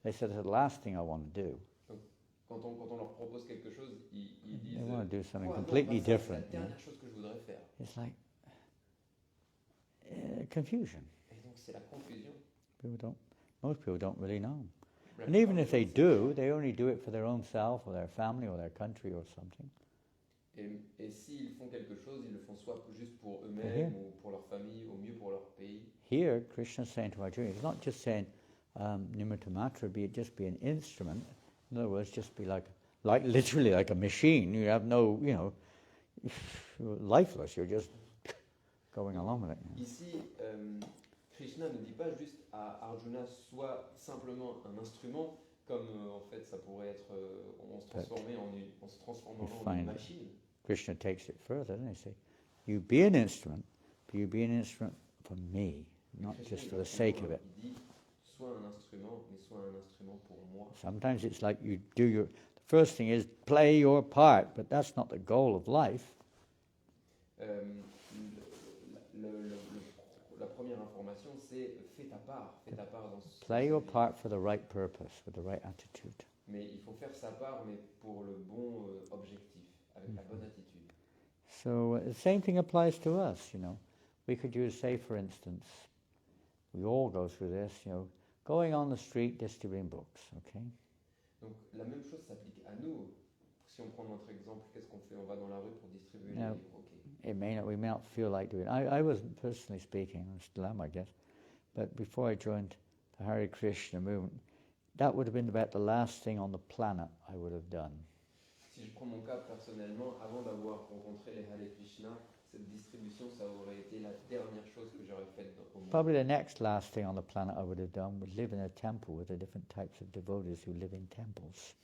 They said, it's the last thing I want to do. Quand on leur propose quelque chose, ils disent They want to do something oh, completely non, pas ça, different. c'est la dernière chose que je voudrais faire. It's like confusion. Et donc c'est la confusion. Most people don't really know. La And even plupart if they des gens do, they only do it for their own self or their family or their country or something. Et s'ils font quelque chose, ils le font soit juste pour eux-mêmes ou pour leur famille, au mieux pour leur pays. Here, Krishna is saying to Arjuna, he's not just saying Nimitta Matra, just be an instrument. In other words, just be like literally like a machine. You have no, you're lifeless. You're just going along with it. Ici, Krishna ne dit pas juste à Arjuna, sois simplement un instrument, comme en fait ça pourrait être, on se transforme en une machine. Krishna takes it further, doesn't he? Say, you be an instrument, but you be an instrument for me, not just for the sake of it. Il dit, sois un instrument, mais sois un instrument pour moi. Sometimes it's like you do the first thing is play your part, but that's not the goal of life. La première information, c'est fais ta part dans ce. Play your part for the right purpose, with the right attitude. Mais il faut faire sa part, mais pour le bon objectif, avec la bonne attitude. So the same thing applies to us, We could use, say, for instance, we all go through this, going on the street distributing books, okay? Donc la même chose s'applique à nous. Si on prend notre exemple, qu'est-ce qu'on fait? On va dans la rue pour distribuer les livres, okay. We may not feel like doing it. I wasn't personally speaking, I still am, I guess, but before I joined the Hare Krishna movement, that would have been about the last thing on the planet I would have done. Si je prends mon cas personnellement, avant d'avoir rencontré les Hare Krishna, cette distribution, ça aurait été la dernière chose que j'aurais faite au monde. Probably the next last thing on the planet I would have done would live in a temple with the different types of devotees who live in temples.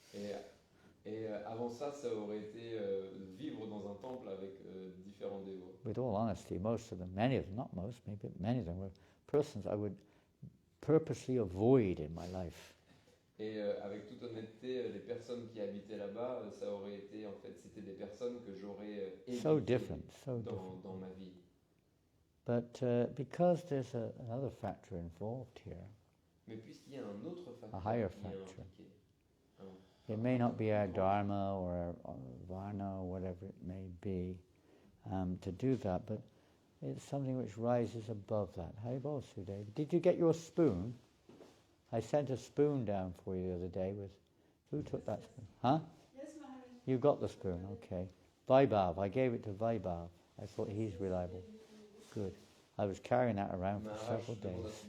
Et avant ça, ça aurait été vivre dans un temple avec différents dévots. With all honesty, many of them, not most, maybe many of them were persons I would purposely avoid in my life. Et avec toute honnêteté, les personnes qui habitaient là-bas, ça aurait été, en fait, c'était des personnes que j'aurais évitées dans ma vie. But because there's another factor involved here, mais puisqu'il y a un autre facteur, a higher factor, it may not be our dharma or our varna or whatever it may be to do that, but it's something which rises above that. Haribol Sudev. Did you get your spoon? I sent a spoon down for you the other day with... Who took that spoon? Huh? Yes, Maharaj. You got the spoon, okay. Vaibhav, I gave it to Vaibhav. I thought he's reliable. Good. I was carrying that around for several days.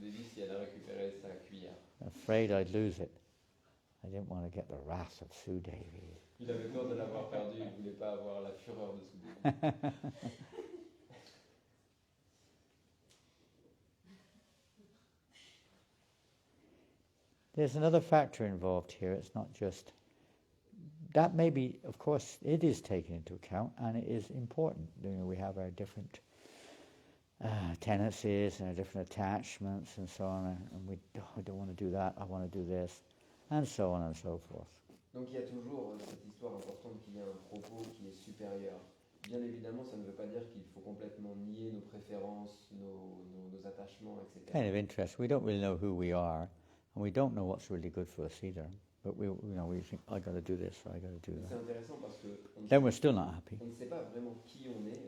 Afraid I'd lose it. I didn't want to get the wrath of Sudevi. Il avait peur de l'avoir perdu, il voulait pas avoir la fureur de Sudevi. There's another factor involved here. It's not just... That may be, of course, it is taken into account, and it is important. We have our different tendencies and our different attachments and so on, and I don't want to do that, I want to do this, and so on and so forth. Donc il y a toujours cette histoire importante qu'il y a un propos qui est supérieur. Bien évidemment, ça ne veut pas dire qu'il faut complètement nier nos préférences, nos attachements, etc. Kind of interesting. We don't really know who we are, and we don't know what's really good for us either. But we think, I got to do this, or I got to do that. C'est intéressant parce que then we're still not happy. On ne sait pas vraiment qui on est,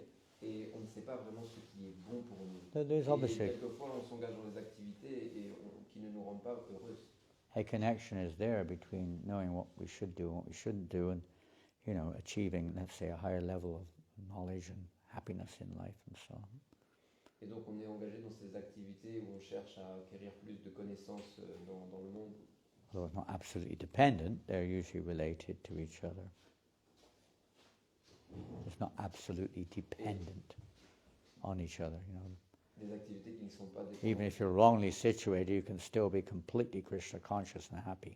et on ne sait pas vraiment ce qui est bon pour nous. There's obviously... Et quelquefois, on s'engage dans des activités qui ne nous rendent pas heureux. A connection is there between knowing what we should do and what we shouldn't do, and achieving, let's say, a higher level of knowledge and happiness in life and so on. Et donc on est engagé dans ces activités où on cherche à acquérir plus de connaissances dans le monde. Although not absolutely dependent, they're usually related to each other. It's not absolutely dependent on each other, Des activités qui ne sont pas dépendantes. Even if you're wrongly situated, you can still be completely Krishna conscious and happy.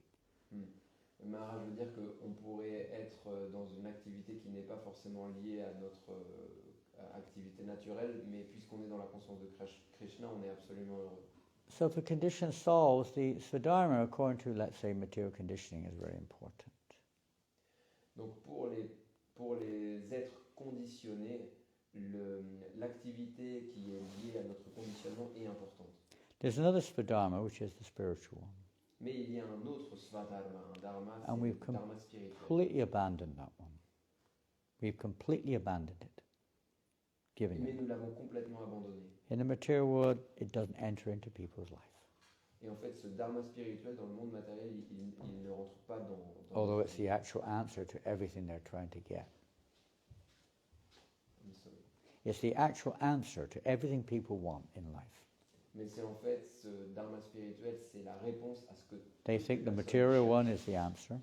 Maharaj veut dire qu'on pourrait être dans une activité qui n'est pas forcément liée à notre activité naturelle, mais puisqu'on est dans la conscience de Krishna, on est absolument heureux. So for conditioned souls, the Swadharma, according to, let's say, material conditioning, is very important. Donc pour les êtres conditionnés, l'activité qui est liée à notre conditionnement est importante. There's another Svadharma, which is the spiritual one. Mais il y a un autre svadharma, un dharma, c'est And le we've dharma spirituel. completely abandoned that one. We've completely abandoned it, giving Mais it. nous l'avons complètement abandonné. In the material world, it doesn't enter into people's life. Et en fait, ce dharma spirituel dans le monde matériel, il ne rentre pas dans Although notre it's the vie. actual answer to everything they're trying to get. I'm sorry. It's the actual answer to everything people want in life. Mais c'est en fait ce dharma spirituel, c'est la réponse à ce que They toutes think les the personnes material cherchent. one is the answer.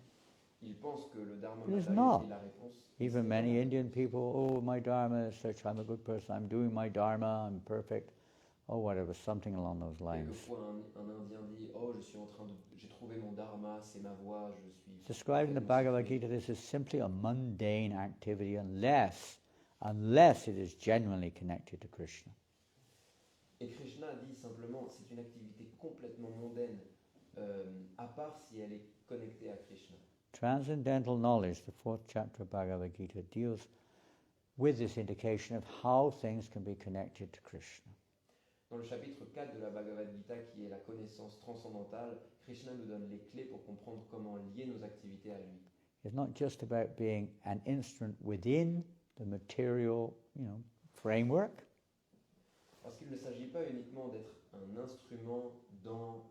Ils pensent que le dharma It is matériel not. est la réponse. mais Even c'est many pas la Indian réponse. people, oh, my dharma is such, I'm a good person, I'm doing my dharma, I'm perfect, or whatever, something along those lines. Quelquefois, un Indien dit, oh, j'ai trouvé mon dharma, c'est ma voie, je suis. Described in the parfaitement Bhagavad suffisant. Gita, this is simply a mundane activity unless it is genuinely connected to Krishna. Et Krishna dit simplement, c'est une activité complètement mondaine, à part si elle est connectée à Krishna. Transcendental knowledge, the 4th chapter of Bhagavad Gita, deals with this indication of how things can be connected to Krishna. Dans le chapitre 4 de la Bhagavad Gita, qui est la connaissance transcendantale, Krishna nous donne les clés pour comprendre comment lier nos activités à lui. It's not just about being an instrument within the material, framework, Parce qu'il ne s'agit pas uniquement d'être un instrument dans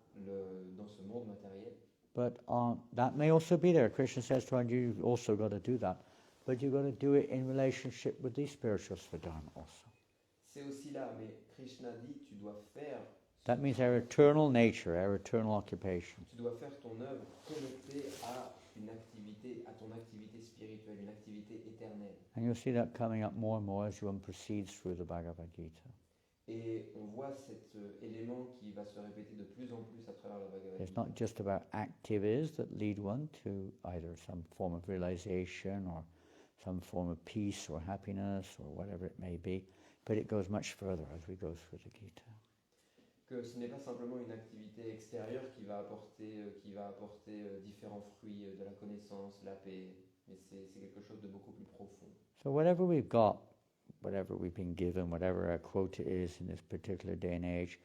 ce monde matériel, but that may also be there. Krishna says to Arjuna, you've also got to do that. But you've got to do it in relationship with the spiritual Svadharma also. c'est aussi là, mais Krishna dit, tu dois faire That means our eternal nature, our eternal occupation. tu dois faire ton œuvre connectée à ton activité spirituelle, une activité éternelle. And you'll see that coming up more and more as one proceeds through the Bhagavad Gita. Et on voit cet élément qui va se répéter de plus en plus à travers la Bhagavad It's Gita. not just about activities that lead one to either some form of realization or some form of peace or happiness or whatever it may be, but it goes much further as we go through the Gita. Que ce n'est pas simplement une activité extérieure qui va apporter différents fruits de la connaissance, la paix, mais c'est quelque chose de beaucoup plus profond. So whatever we've got, whatever we've been given, whatever our quota is in this particular day and age,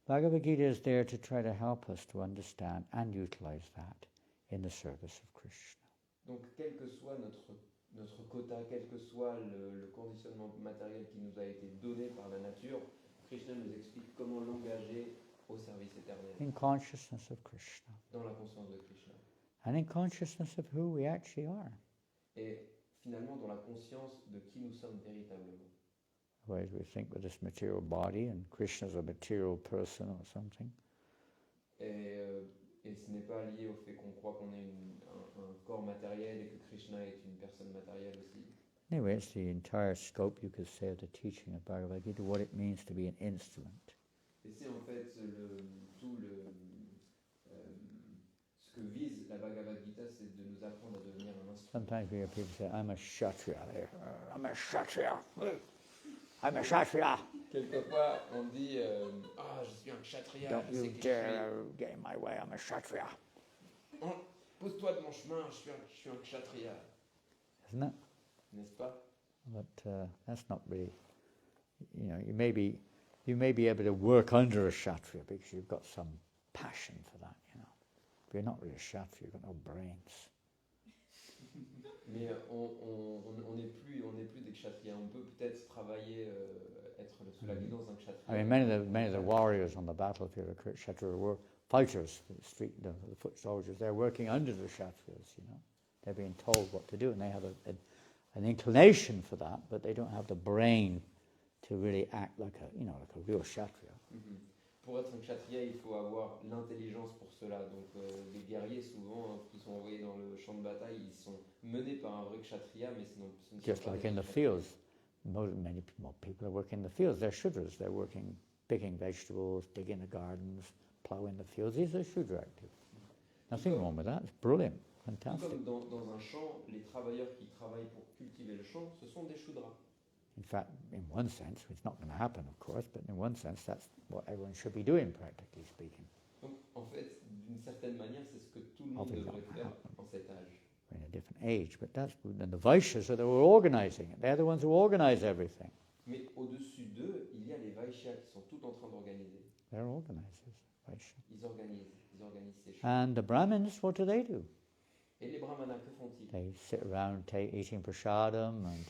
Bhagavad Gita is there to try to help us to understand and utilize that in the service of Krishna. Donc quel que soit notre quota, quel que soit le conditionnement matériel qui nous a été donné par la nature, Krishna nous explique comment l'engager au service éternel, In consciousness of Krishna. dans la conscience de Krishna. And in consciousness of who we actually are. Et finalement dans la conscience de qui nous sommes véritablement. Otherwise we think with this material body and Krishna's a material person or something. Et ce n'est pas lié au fait qu'on croit qu'on est un corps matériel et que Krishna est une personne matérielle aussi. Anyway, it's the entire scope, you could say, of the teaching of Bhagavad Gita, what it means to be an instrument. Et c'est en fait ce que vise la Bhagavad Gita, c'est de nous apprendre à devenir un instrument. Sometimes we hear people say, I'm a Kshatriya. I'm a Kshatriya. I'm a Kshatriya. Quelquefois, on dit je suis un kshatriya, Don't je sais you qui je dare get in my way, I'm a Kshatriya. suis. Pose-toi de mon chemin, je suis un kshatriya. Isn't it? N'est-ce pas? But that's not really, you may be able to work under a Kshatriya because you've got some passion for that, But you're not really a Kshatriya, you've got no brains. Mais on n'est plus des kshatriyas. On peut peut-être travailler, être sous la guidance d'un kshatriya. I mean, many of the warriors on the battlefield of Kshatriya were fighters, the foot soldiers. They're working under the Kshatriyas, They're being told what to do, and they have an inclination for that, but they don't have the brain to really act like a real Kshatriya. Mm-hmm. Pour être un kshatriya, il faut avoir l'intelligence pour cela. Donc les guerriers, souvent, qui sont envoyés dans le champ de bataille, ils sont menés par un vrai kshatriya, mais ce ne sont Just pas like des in the kshatriyas. fields. Many people are working in the fields. They're Shudras. They're working, picking vegetables, digging the gardens, plowing the fields. These are Shudra activities. Nothing wrong with that. It's brilliant. Tout Fantastic. comme dans un champ, les travailleurs qui travaillent pour cultiver le champ, ce sont des shudras. In fact, in one sense, it's not going to happen, of course, but in one sense, that's what everyone should be doing, practically speaking. Donc, en fait, d'une certaine manière, c'est ce que tout le monde Obviously. devrait faire en cet âge. We're in a different age, but and the Vaishyas are the ones who are organizing it. They're the ones who organize everything. Vaishyas qui sont tout en train d'organiser. They're organizers. Vaishya. Ils organisent ces choses. And the Brahmins, what do? Et les brahmanas, que font-ils? They sit around eating prasadam and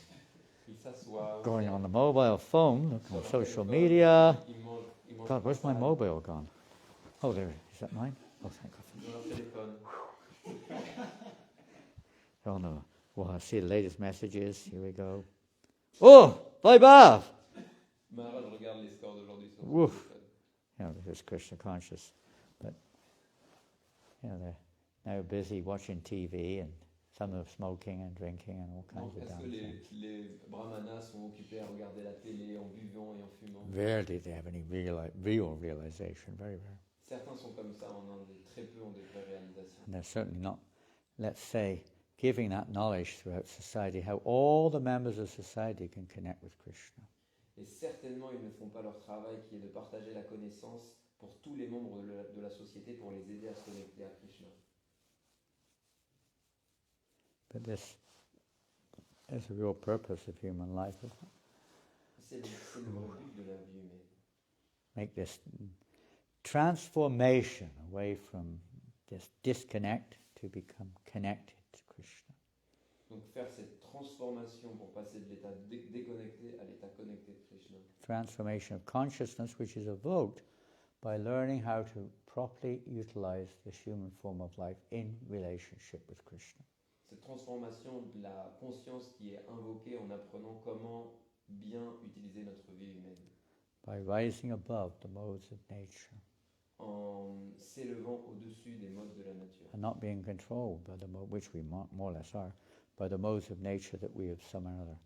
Ils s'assoient, going on the mobile phone, looking sur on leur social téléphone, media. ils mangent God, where's my salade, mobile gone? Oh, there. Is that mine? Oh, thank God. ils ont leur téléphone. Oh no. Well, I see the latest messages. Here we go. Oh, bye bye. Maharaj regarde les scores d'aujourd'hui sur son Ouf. téléphone. You know, this is Krishna conscious, but you know they're now busy watching TV and some of them smoking and drinking and all kinds Donc, of est-ce damn que things. les brahmanas sont occupés à regarder la télé en buvant et en fumant? Rarely they have any real realization. Very rare. Certains sont comme ça en Inde et très peu ont de vraies réalisations. And they're certainly not, let's say, giving that knowledge throughout society, how all the members of society can connect with Krishna. Et certainement, ils ne font pas leur travail qui est de partager la connaissance pour tous les membres de la société pour les aider à se connecter à Krishna. But this is the real purpose of human life, isn't it? C'est le vrai but de la vie humaine. Make this transformation away from this disconnect to become connected to Krishna. Donc faire cette transformation pour passer de l'état déconnecté à l'état connecté de Krishna. Transformation of consciousness, which is evoked by learning how to properly utilize this human form of life in relationship with Krishna. Cette transformation de la conscience qui est invoquée en apprenant comment bien utiliser notre vie humaine. By rising above the modes of nature. En s'élevant au-dessus des modes de la nature. And not being controlled by the mode, which we more or less are, by the modes of nature that we have somehow or other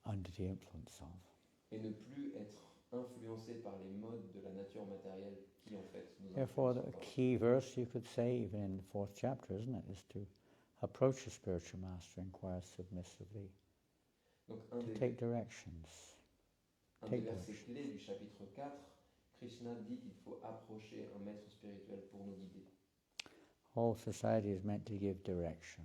under the influence of. Et ne plus être influencé par les modes de la nature matérielle qui en fait nous Therefore, the influencent encore. key verse, you could say, even in the 4th chapter, isn't it, is to approach the spiritual master, inquire submissively, Donc to take directions. un des versets clés du chapitre 4, Krishna dit qu'il faut approcher un maître spirituel pour nous guider. All society is meant to give direction.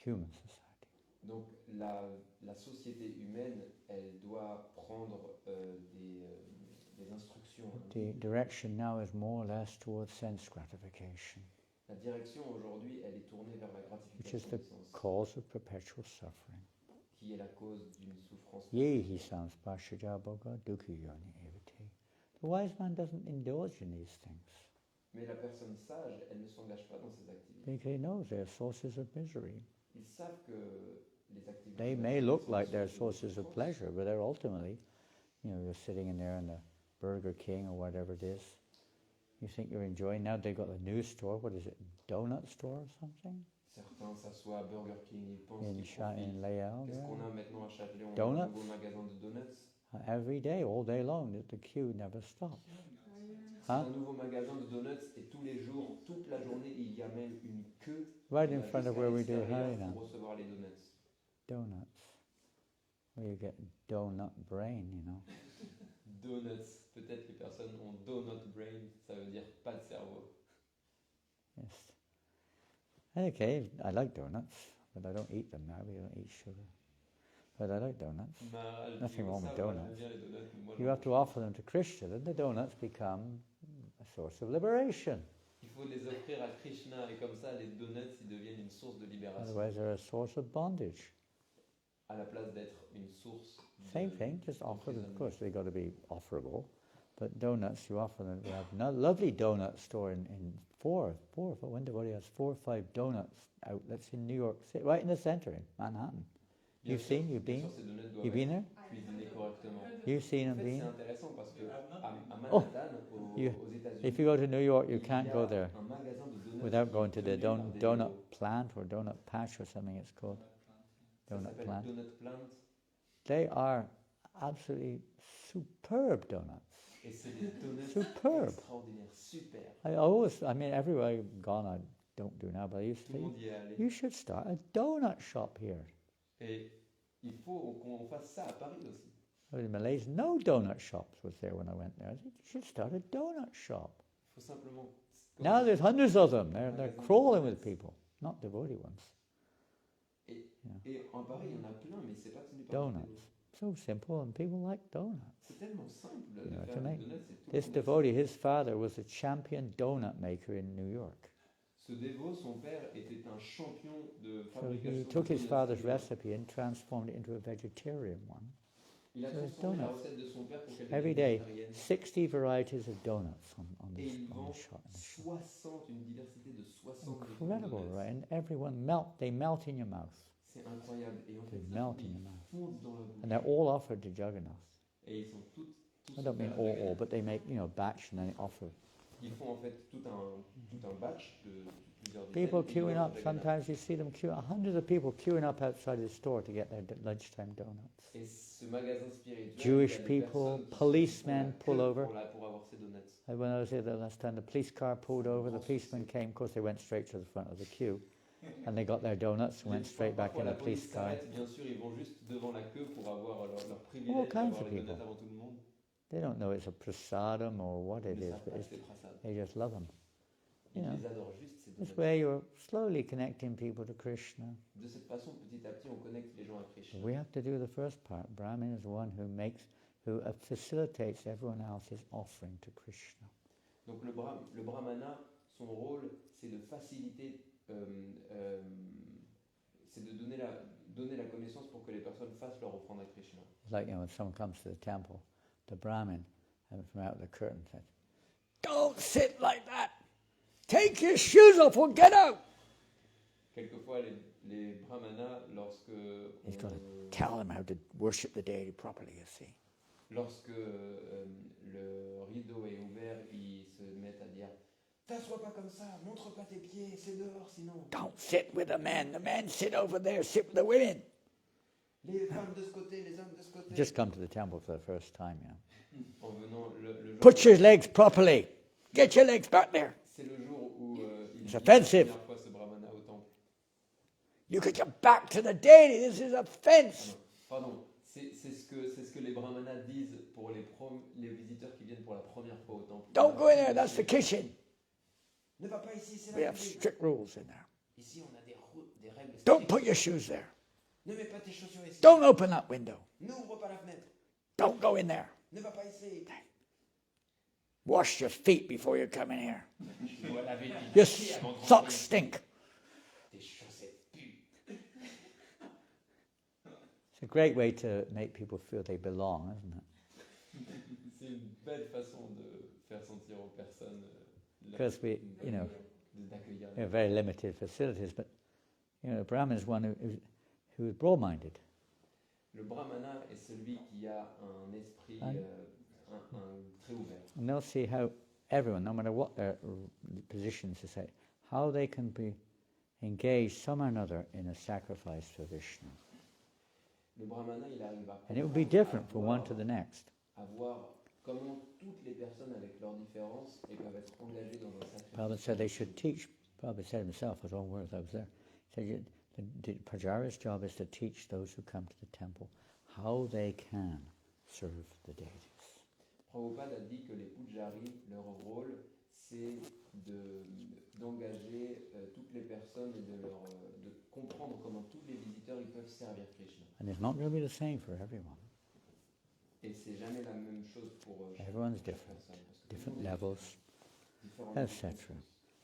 Human society. Donc la société humaine, elle doit prendre des instructions. The direction now is more or less towards sense gratification, La direction aujourd'hui, elle est tournée vers la which is gratification the des sens, cause of perpetual suffering. qui est la cause d'une souffrance. Yehi sounds pashajaboga dukhi yoni evati. The wise man doesn't indulge in these things Mais la personne sage, elle ne s'engage pas dans ces activités. because he knows they're sources of misery. Ils savent que les activités... They may look like they're sources of pleasure, but they're ultimately, you know, you're sitting in there in the Burger King or whatever it is. You think you're enjoying. Now they've got a new store. What is it? Donut store or something? Certains s'assoient à Burger King, ils pensent In qu'ils profitent. in Layout. Qu'est-ce Yeah. qu'on a maintenant à Châtelet? On a Donuts? un nouveau magasin de donuts. Every day, all day long, the queue never stops. Un Huh? nouveau magasin de donuts et tous les jours, toute la journée, il y a même une queue Right qui in va front of jusqu'à where we do l'extérieur Harinam. pour recevoir les donuts. Donuts. Well, you get donut brain, you know. Donuts, peut-être les personnes ont donut brain, ça veut dire pas de cerveau. Yes. Okay, I like donuts, but I don't eat them now. We don't eat sugar. But I like donuts. Maharaj Nothing dit, wrong ça with va, donuts. j'aime bien les donuts, mais moi, You j'en have to mange offer them to Krishna, then the donuts become a source of liberation. pas. Il faut les offrir à Krishna et comme ça, les donuts, ils deviennent une source de libération. Otherwise, they're a source of bondage. À la place d'être une source Same thing, just offer them. Of d'emprisonnement. course, they got to be offerable. But donuts, you offer them. We have a lovely donut store in when everybody has 4 or 5 donuts outlets in New York City, right in the center in Manhattan. Bien You've sûr, seen, you've bien been, sûr, ces donuts doivent you've been there. être cuisinés correctement. You've seen En them, fait, c'est been. intéressant parce que à Oh, Manhattan, you- aux États-Unis, If you go to New York, you il y can't a go there un magasin de donuts without qui going est to the tenu par des donut vélos. plant or donut patch or something it's called. Ça Donut s'appelle plant. Donut Plant. They are absolutely superb donuts. Et c'est des donuts Superbe. extraordinaires, super. I mean, everywhere I've gone, I don't do now, but I used Tout to le say, monde y est allé. you should start a donut shop here. Et il faut qu'on fasse ça à Paris aussi. In Malaysia, no donut shops was there when I went there. I said, you should start a donut shop. Il faut simplement... Now there's hundreds of them. They're crawling with people, not devotee ones. Et en Paris, il y en a plein, mais c'est pas tenu par des Donuts. vélos. so simple, and people like donuts. C'est tellement simple de You know, faire to des make donuts. Et tout le this monde devotee, his father was a champion donut maker in New York. Ce dévot, son père, était un champion de So fabrication he de took his donuts father's à New York. recipe and transformed it into a vegetarian one. Il a So it's transformé la donuts. recette de son père pour qu'elle Every devienne day, végétarienne. 60 varieties of donuts on Et this, il on vend the shop. 60, une diversité de 60 Incredible, donuts. right? And everyone they melt in your mouth. C'est incroyable. Et en They fait, melt ça, in ils your mouth. fondent dans la bouche. And they're all offered to Jagannath. Et ils sont tous I don't mean offerts à all, but they make, batch and then offer. Ils font en fait tout un batch de plusieurs dizaines. People et ils queuing offrent up, à Jagannath. sometimes you see them hundreds of people queuing up outside the store to get their lunchtime donuts. Et ce magasin spirituel, Jewish il y a des people, personnes qui policemen font pull la queue over. pour avoir ces donuts. And when I was here the last time, the police car pulled over, the policeman came, of course they went straight to the front of the queue, and they got their donuts and went straight back in the Parfois, la police police car. s'arrête, bien sûr, ils vont juste devant la queue pour avoir leur privilège All kinds d'avoir of les people. donuts avant tout le monde. They don't know it's a prasadam or what it Ils ne is, savent but pas que c'est prasad. they just love them. Ils You know, les adorent juste, ces this donuts. way you're slowly connecting people to Krishna. De cette façon, petit à petit, on connecte les gens à Krishna. We have to do the first part. Brahmin is one who facilitates everyone else's offering to Krishna. Donc le brahmana, son rôle, c'est de faciliter, c'est de donner la connaissance pour que les personnes fassent leur offrande à Krishna. It's like, when someone comes to the temple, the Brahmin, from out the curtain, says, "Don't sit like that! Take your shoes off or get out!" Quelquefois, les brahmanas, lorsque He's got to tell them how to worship the deity properly, you see. lorsque le rideau est ouvert, ils se mettent à dire « T'assois pas comme ça, montre pas tes pieds, c'est dehors sinon. Don't sit with the men sit over there, sit with the women. Les femmes de ce côté, les hommes de ce côté. » Just come to the temple for the first time, En venant le jour, Put your legs properly. Get your legs back there. c'est le jour où il It's dit offensive. la première fois ce brahmana au temple. You get your back to the deity. This is offense. Pardon, c'est ce que les brahmanas disent pour les visiteurs qui viennent pour la première fois au temple. Don't go in there. That's the kitchen. Ne va pas ici, c'est We la have cuisine. strict rules in there. Ici, on a des règles Don't strictes. put your shoes there. Ne mets pas tes chaussures ici. Don't open that window. N'ouvre pas la fenêtre. Don't go in there. Ne va pas ici. Wash your feet before you come in here. Tu dois laver tes Your pieds avant de socks rentrer. stink. Tes chaussettes puent. It's a great way to make people feel they belong, isn't it? C'est une belle façon de faire sentir aux personnes Because we, d'accueillir. we have very limited facilities, but Brahman is one who is broad-minded. Le brahmana est celui qui a un esprit And- un très ouvert. And they'll see how everyone, no matter what their positions, say, how they can be engaged some or another in a sacrifice for Vishnu. Le brahmana, il arrive à And it will be different from one to the next. à voir comment toutes les personnes avec leurs différences elles peuvent être engagées dans un sacrifice. Prabhupada said they should teach, Prabhupada said himself, with all words, I was there, he said the Pujari's job is to teach those who come to the temple how they can serve the deities. Prabhupada a dit que les pujaris, leur rôle, c'est d'engager toutes les personnes et de comprendre comment tous les visiteurs ils peuvent servir Krishna. And it's not going to be the same for everyone. Et c'est jamais la même chose pour chaque Everyone's personne, different, parce que different tout le monde est levels, différent, etc.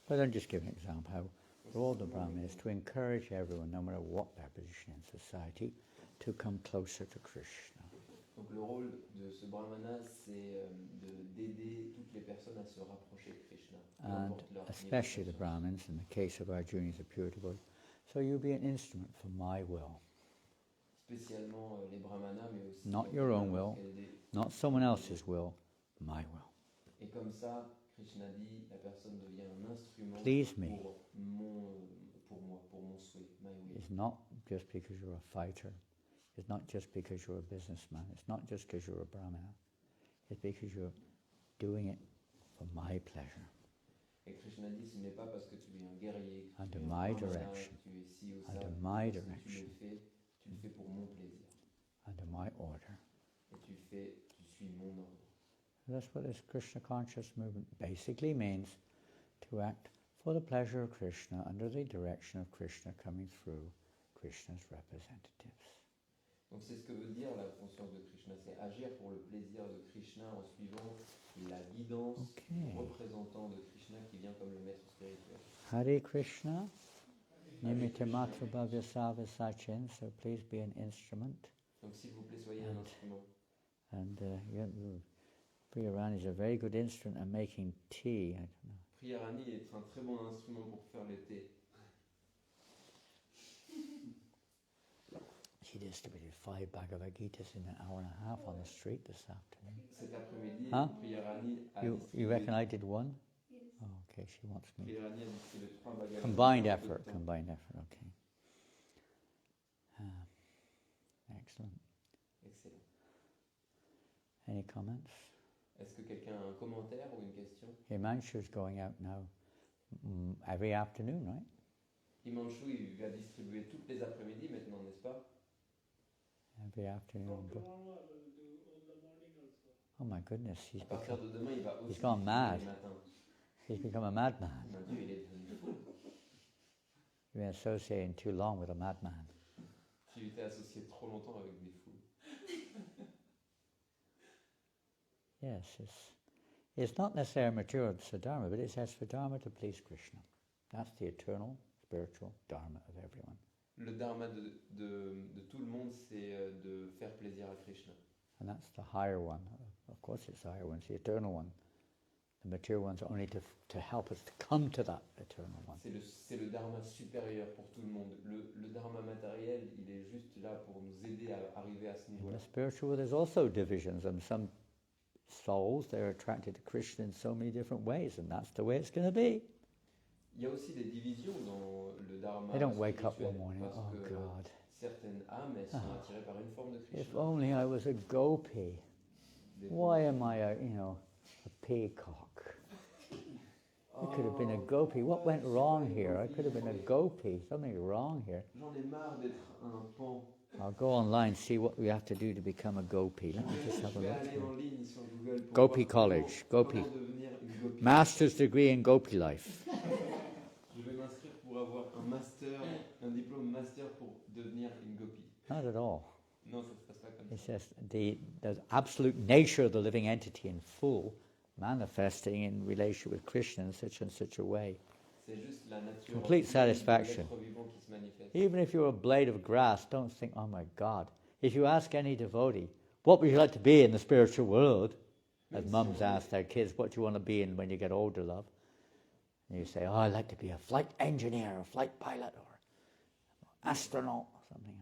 But I'll just give an example how the role of the Brahmin is to encourage everyone, no matter what their position in society, to come closer to Krishna. Donc le rôle de ce brahmana, c'est d'aider toutes les personnes à se rapprocher de Krishna. peu And importe leur especially the niveau de Brahmins, in the case of our juniors, the purity boys. So you'll be an instrument for my will, spécialement les brahmanas, mais aussi Not your own will. aider. not someone else's will, my will. Et comme ça, Krishna dit, la personne devient un instrument Please me. pour moi, pour mon souhait, my will. It's not just because you're a fighter. It's not just because you're a businessman. It's not just because you're a Brahmana. It's because you're doing it for my pleasure. Et Krishna dit, ce n'est pas parce que tu es un guerrier, que Under tu es un my brahmana, direction. que tu es ci ou ça, Under mais my parce que direction. tu le fais pour mon plaisir. Under my order. Et tu suis mon ordre. That's what this Krishna conscious movement basically means, to act for the pleasure of Krishna under the direction of Krishna coming through Krishna's representatives. Donc c'est ce que veut dire la conscience de Krishna, c'est agir pour le plaisir de Krishna en suivant la guidance du représentant de Krishna qui vient comme le maître spirituel. Hare Krishna, Nimitta Matra Bhavya Sava Sachin, so please be an instrument. Donc s'il vous plaît, soyez un instrument. And Priyarani is a very good instrument in making tea. I don't know. Priyarani est un très bon instrument pour faire le thé. She distributed 5 Bhagavad Gitas in an hour and a half on the street this afternoon. Cet après-midi, Huh? Priyarani a You distribué... reckon I did one? Yes. Oh, okay, she wants me. Priyarani a distribué 3 Bhagavad Combined Gita en effort, peu de temps. combined effort, okay. Excellent. Excellent. Any comments? Est-ce que quelqu'un a un commentaire ou une question? Himanshu's going out now every afternoon, right? Himanshu, il va distribuer toutes les après-midi maintenant, n'est-ce pas? Every afternoon. Oh my goodness, À partir de demain, il va aussi he's gone distribuer mad. le matin. He's become a madman. Mon Dieu, il est devenu fou. You've been associating too long with a madman. Tu étais associé trop longtemps avec des fous. Yes, it's not necessarily material dharma, but it's as for dharma to please Krishna. That's the eternal spiritual dharma of everyone. Le dharma de tout le monde, c'est de faire plaisir à Krishna. And that's the higher one. Of course it's the higher one, it's the eternal one. The material one's only to help us to come to that eternal one. C'est le dharma supérieur pour tout le monde. Le dharma matériel, il est juste là pour nous aider à arriver à ce In niveau-là. the spiritual world, there's also divisions, and some souls, they're attracted to Krishna in so many different ways, and that's the way it's going to be. Il y a aussi des divisions dans le dharma They don't wake up one spirituel, morning, parce oh que God, certaines âmes, elles sont attirées par une forme de if Krishna. only I was a gopi. Why am I a peacock? I could have been a gopi. What went wrong here? I could have been a gopi. Something wrong here. J'en ai marre d'être un pan. I'll go online, see what we have to do to become a gopi. Let me just have Je a vais look aller here. en ligne sur Google pour Gopi voir College, Gopi. comment devenir une gopi. Master's degree in gopi life. Je vais m'inscrire pour avoir un master, un diplôme master pour devenir une gopi. Not at all. Non, ça se passe pas comme It ça. says the absolute nature of the living entity in full, manifesting in relation with Krishna in such and such a way. C'est juste la nature Complete de satisfaction. l'être vivant qui se manifeste. Even if you're a blade of grass, don't think, oh my God. If you ask any devotee, what would you like to be in the spiritual world? As mums ask their kids, what do you want to be in when you get older, love? And you say, oh, I'd like to be a flight engineer, or a flight pilot, or astronaut, or something.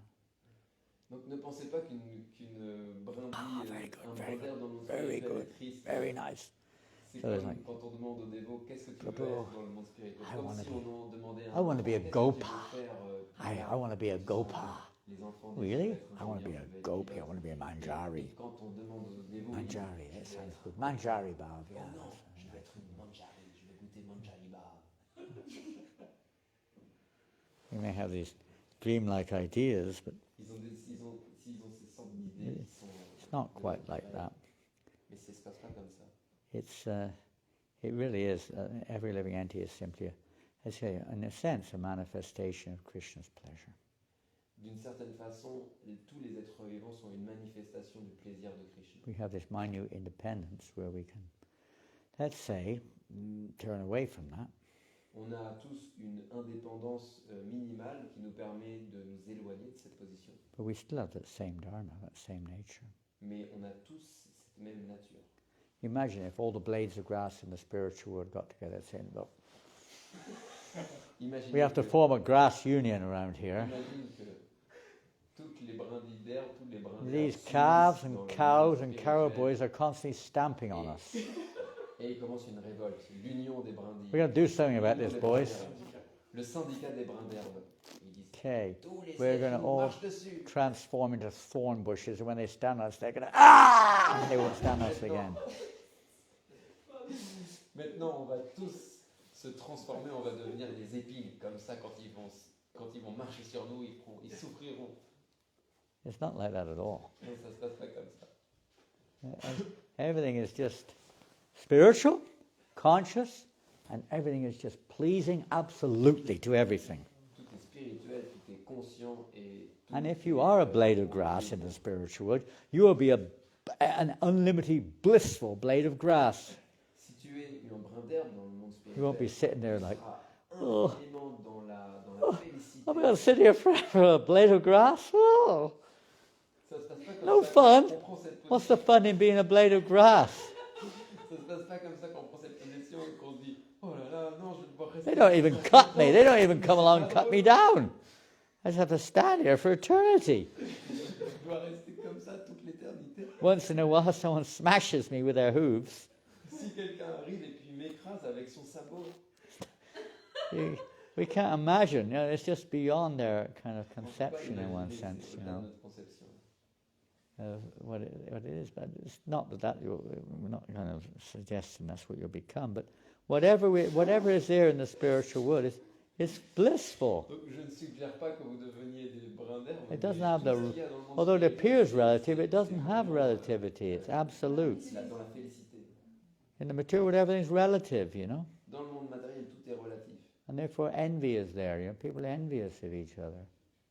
Donc ne pensez pas qu'une brindille, very good, un very brin d'air dans le monde Very spirituel good, est triste. very nice. C'est So comme it's like, quand on demande aux dévots qu'est-ce que tu veux Prabhu, être dans le monde spirituel. I Comme wanna si be- on en demandait I wanna be a qu'est-ce que tu veux gopa. faire, I want to be a gopa. Les enfants disent, Really? je veux être I want to be ingénieur, a je veux être gopi. I pilote. want to be a Et manjari. quand on demande aux dévots, ils disent, Manjari, je that veux sounds être- good. Manjari Bhav, Oh yeah. non, je veux être une manjari, je veux goûter manjari bar. You may have these dreamlike ideas, but Ils ont ces sortes d'idées qui sont... it's not quite like that. Mais ça se passe pas comme ça. It really is. Every living entity is simply, in a sense, a manifestation of Krishna's pleasure. D'une certaine façon, tous les êtres vivants sont une manifestation du plaisir de Krishna. We have this minute independence where we can, let's say, turn away from that. On a tous une indépendance minimale qui nous permet de nous éloigner de cette position. But we still have that same dharma, that same nature. Mais on a tous cette même nature. Imagine if all the blades of grass in the spiritual world got together and said, look, Imaginez we have to que- form a grass union around here. Imagine que toutes les brindilles d'herbe, tous les brins d'herbe These s'unissent calves dans and le cows monde and cow spirituel. boys are constantly stamping on us. Et il commence une révolte, l'union des brindilles. We're going to do something about L'union this, des boys. brins d'herbe. Le syndicat des brins d'herbe. Ils disent, Okay, tous les we're êtres going to vivants all marchent dessus. transform into thorn bushes, and when they stand on us, they're going to, ah! And they won't stand on us again. Maintenant, on va tous se transformer, on va devenir des épines. Comme ça, quand ils vont marcher sur nous, ils souffriront. It's not like that at all. Non, ça se passe pas comme ça. Everything is just spiritual, conscious, and everything is just pleasing absolutely to everything. Tout est spirituel, tout est conscient et tout And if you are a blade of grass in the spiritual world, you will be an unlimited, blissful blade of grass. Si tu es un brin d'herbe dans le monde spirituel, You won't be sitting there tu like, seras oh, indéniablement dans la félicité. I'm going to sit here for a blade of grass? Oh, Ça se passe pas comme no ça fun. qu'on prend cette What's the position. fun in being a blade of grass? Ça se passe pas comme ça qu'on prend cette position et qu'on se dit oh là là, non, je vais devoir rester. They don't even cut me. They don't even come along and cut me down. I just have to stand here for eternity. Je dois rester comme ça toute l'éternité. Once in a while, someone smashes me with their hooves. Si quelqu'un arrive et puis m'écrase avec son sabot, We can't imagine. You know, it's just beyond their kind of on peut pas conception in one imaginer, sense. c'est You au-delà de know, notre conception. what it is. But it's not that we're not kind of suggesting that's what you'll become. But whatever is there in the spiritual world is blissful. Donc je ne suggère pas que vous deveniez des brins d'herbe. It doesn't mais have tout ce qu'il y a dans le monde although it spirituel, appears relative, it doesn't have relativity. It's absolute. c'est dans la félicité. In the material world, everything's relative, you know. Dans le monde matériel, tout est relatif. And therefore envy is there, you know, people are envious of each other.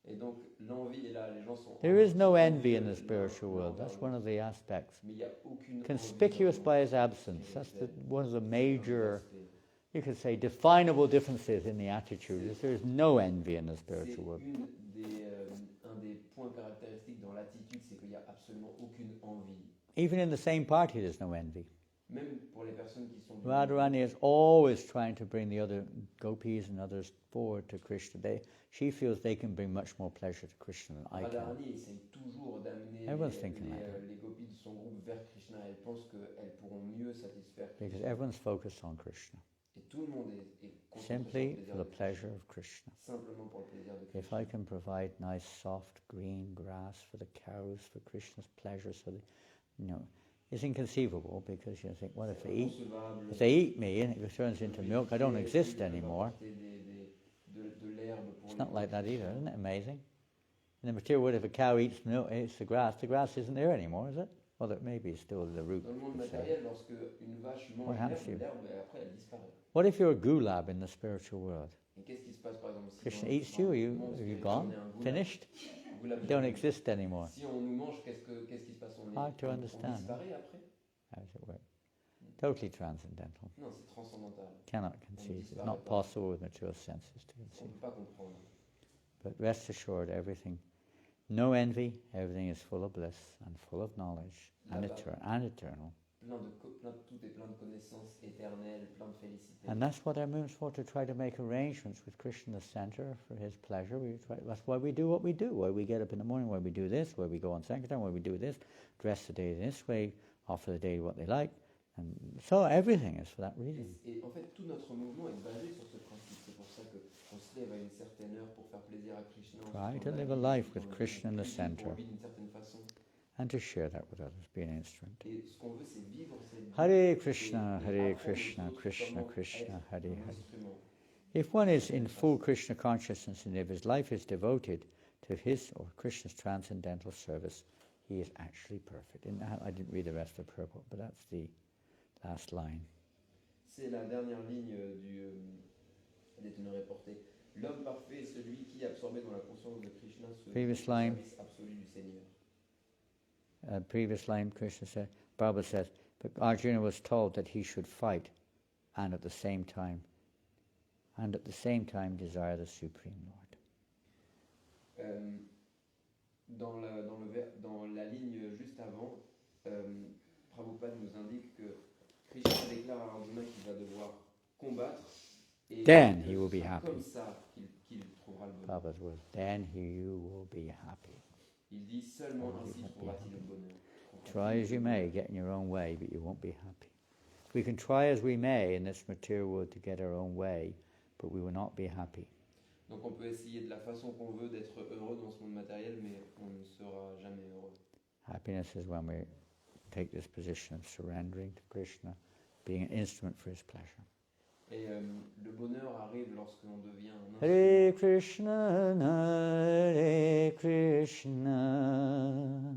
Et donc l'envie est là, les gens sont. There is no envy in l'un the spiritual world. vers That's l'autre. one of the aspects. Mais il y a aucune Conspicuous envie by his absence. That's one of the major, aspect. you could say, definable differences in the attitude. Is there is no envy in the C'est spiritual world. un des points caractéristiques dans l'attitude, c'est qu'il n'y a absolument aucune envie. Even in the same party, there's no envy. Même pour les personnes qui sont. Radharani is always trying to bring the other gopis and others forward to Krishna. She feels they can bring much more pleasure to Krishna than I can. Radharani essaye toujours d'amener Everyone's thinking like that. les gopis de son groupe vers Krishna. Elle pense qu'elles pourront mieux satisfaire Because Krishna. everyone's focused on Krishna. Et tout le monde est concentré Simply sur for le the plaisir pleasure de of Krishna. Krishna. Simplement pour le plaisir de If Krishna. I can provide nice, soft, green grass for the cows, for Krishna's pleasure, so that, you know, it's inconceivable because you think, what if they eat? If they eat me and it turns into milk, I don't exist anymore. It's not like that either, isn't it amazing? In the material world, if a cow eats milk, eats the grass isn't there anymore, is it? Well, that maybe it's still the root. Dans le monde matériel, lorsque une vache mange What happens to you? l'herbe, après elle disparaît. What if you're a gulab in the spiritual world? Et qu'est-ce qui se passe par exemple si Krishna dans- eats you, dans are le you monde spirituel, gone? on est un gulab? Finished? Gulab, You don't exist anymore. Si on nous mange, qu'est-ce qui se passe? Hard to on understand. disparaît après? How does it work? Totally transcendental. Non, c'est transcendantal. Cannot conceive. It's not possible with mature senses to On ne conceive. peut pas comprendre. But rest assured, everything, no envy, everything is full of bliss and full of knowledge and eternal. Tout est plein de connaissances éternelles, plein de félicité. And that's what our movement's for, to try to make arrangements with Krishna, the center, for his pleasure. That's why we do what we do, why we get up in the morning, why we do this, why we go on Sankirtan, why we do this, dress the day this way, offer the day what they like. And so everything is for that reason. Et en fait, tout notre mouvement est basé sur ce principe. C'est pour ça qu'on se lève à une certaine heure pour faire plaisir à Krishna. Try to live a life with Krishna in the center. On vit d'une certaine façon. And to share that with others, be an instrument. Et ce qu'on veut, c'est vivre cette vie. Hare Krishna, et Hare apprendre Krishna, aux autres Krishna comment Krishna, être Hare un Hare. instrument. If one is in full Krishna consciousness and if his life is devoted to his or Krishna's transcendental service, he is actually perfect. And I didn't read the rest of the purport, but that's the last line. C'est la dernière ligne des ténors portés. L'homme parfait est celui qui, absorbé dans la conscience de Krishna, se Previous met au line. service absolu du Seigneur. Previous line, Krishna said, Prabhupada says, but Arjuna was told that he should fight and at the same time desire the Supreme Lord. Dans la ligne juste avant, Prabhupada nous indique que Krishna déclare à Arjuna qu'il va devoir combattre et Then he ce will be sera happy. comme ça qu'il trouvera le bonheur. Prabhupada's words, then you will be happy. Il dit seulement Then ainsi you won't be trouvera-t-il happy. le bonheur. Try as you may, get in your own way, but you won't be happy. We can try as we may in this material world to get our own way, but we will not be happy. Donc on peut essayer de la façon qu'on veut d'être heureux dans ce monde matériel, mais on ne sera jamais heureux. Happiness is when we take this position of surrendering to Krishna, being an instrument for his pleasure. Et le bonheur arrive lorsque l'on devient un Hare instrument. Krishna, Hare Krishna,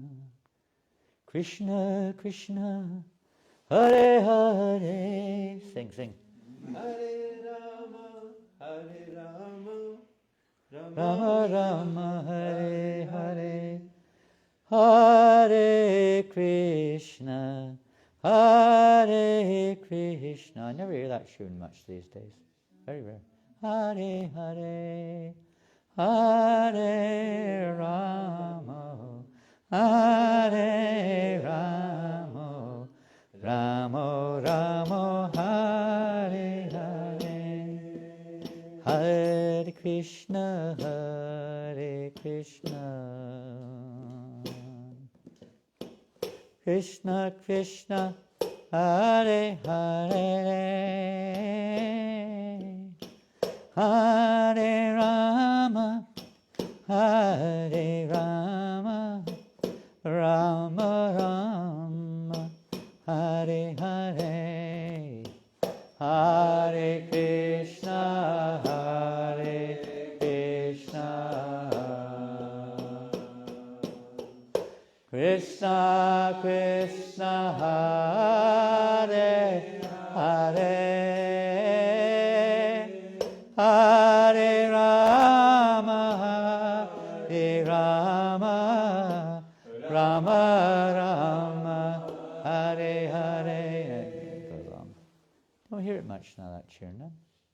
Krishna Krishna, Hare Hare. Sing, sing. Hare Rama, Hare Rama, Rama Rama, Hare Hare. Hare Krishna, Hare Krishna. I never hear that tune much these days. Very rare. Hare Hare, Hare Rama, Hare Rama, Rama Rama, Hare Hare. Hare Krishna, Hare Krishna, Krishna Krishna, Hare Hare, Hare Rama, Hare Rama, Rama Rama, Hare Hare, Hare Krishna, Hare Krishna, Krishna Krishna, Hare Hare, Hare Rama, Hare Rama, Rama Rama, Hare Hare. It goes on. Don't hear it much now, that tune, no?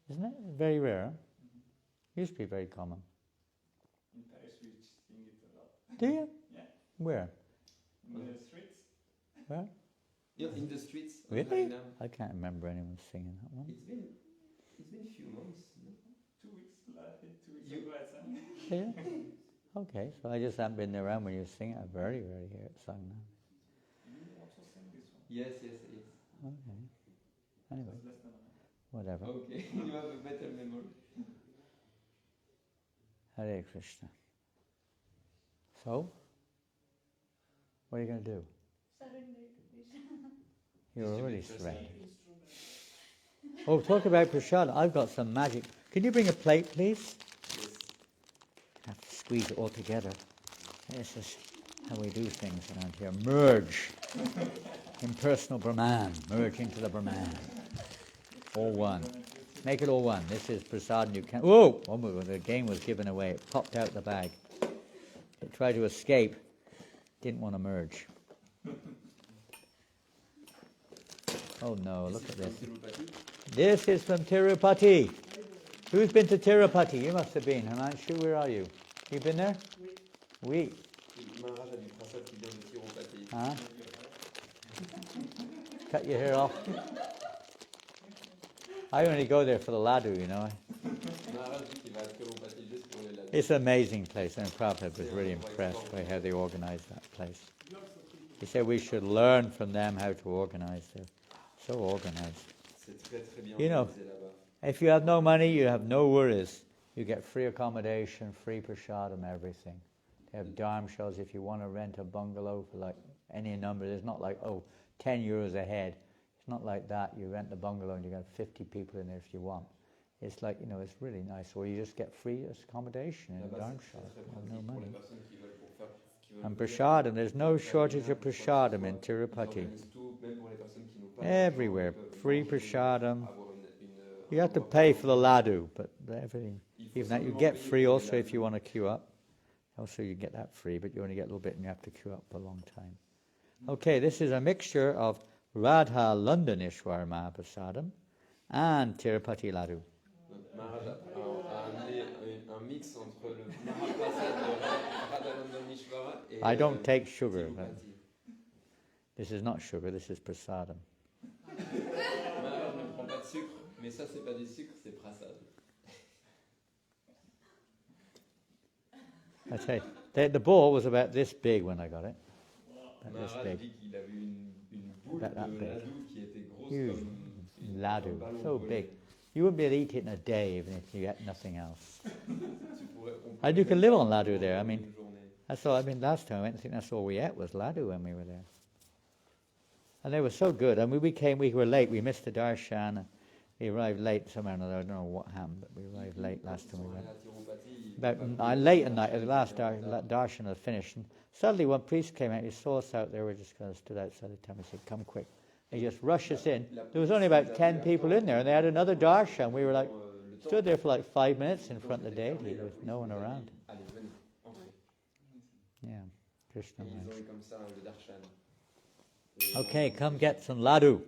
Isn't it? Very rare. Huh? Used to be very common. In Paris we sing it a lot. Do you? Yeah. Where? In the streets. Where? Yeah, in the streets. Really? I can't remember anyone singing that one. It's been a few months. No? 2 weeks, 2 weeks ago I sang. Yeah. Okay, so I just haven't been around when you sing it. I very rarely hear it sung now. You also sang this one. Yes. Okay. Anyway, Less than a minute. whatever. Okay, you have a better memory. Hare Krishna. So, what are you going to do? Surrender to Krishna. You're already Distribute surrendered. Oh, talk about prasad. I've got some magic. Can you bring a plate, please? Yes. I have to squeeze it all together. This is how we do things around here. Merge. Impersonal Brahman. Merge into the Brahman. All one. Make it all one. This is prasad and you can't... Whoa! Oh, the game was given away. It popped out the bag. It tried to escape. Didn't want to merge. Oh no, look at this. This is from Tirupati. Who's been to Tirupati? You must have been. Himanshu, where are you? You been there? Oui. Maharaj a du prasad qui vient de Tirupati. Huh? Cut your hair off. I only go there for the laddu, you know. Maharaj dit qu'il va à Tirupati juste pour les ladus. It's an amazing place, and Prabhupada was really impressed by how they organized that place. He said we should learn from them how to organize. They're so organized. C'est très bien You know, organisé là-bas. if you have no money, you have no worries. You get free accommodation, free prasadam, everything. They have dharm shows if you want to rent a bungalow for like any number. There's not like, 10 euros a head. It's not like that. You rent the bungalow and you got 50 people in there if you want. It's like, it's really nice. Or you just get free accommodation in a dharm show. You have no money. And prasadam, there's no shortage of prasadam in Tirupati. Everywhere, free prasadam. You have to pay for the laddu, but everything, even that you get free also if you want to queue up. Also you get that free, but you only get a little bit and you have to queue up for a long time. Okay, this is a mixture of Radha London Ishwar Mahaprasadam and Tirupati laddu. Maharaj a amené un mix entre le Mahaprasad de Radhanandamishvara et I don't take sugar, but Tirupati. this is not sugar, this is prasadam. Maharaj ne prend pas de sucre, mais ça c'est pas du sucre, c'est prasad. I tell you, the ball was about this big when I got it. About this Maharaj big. dit qu'il avait une boule About that de big. ladou qui était grosse Huge comme un laddu, ballon so volé. big. You wouldn't be able to eat it in a day even if you had nothing else. On And you can live on laddu there. I mean, une journée. that's all. I mean, last time I went, I think that's all we ate was laddu when we were there. And they were so good. I mean, we were late. We missed the darshan. And we arrived late somewhere or another. I don't know what happened, but we arrived late last time we went. About late at night, the last darshan had finished. And suddenly one priest came out. He saw us out there. We just kind of stood outside the temple. He said, "Come quick." He just rushed us in. There was only about 10 people in there, and they had another darshan. We were like, stood there for like 5 minutes in front of the deity with no one around. Yeah. Krishna Et ils ont Maharaj. eu comme ça le darshan. Okay, come get some laddu.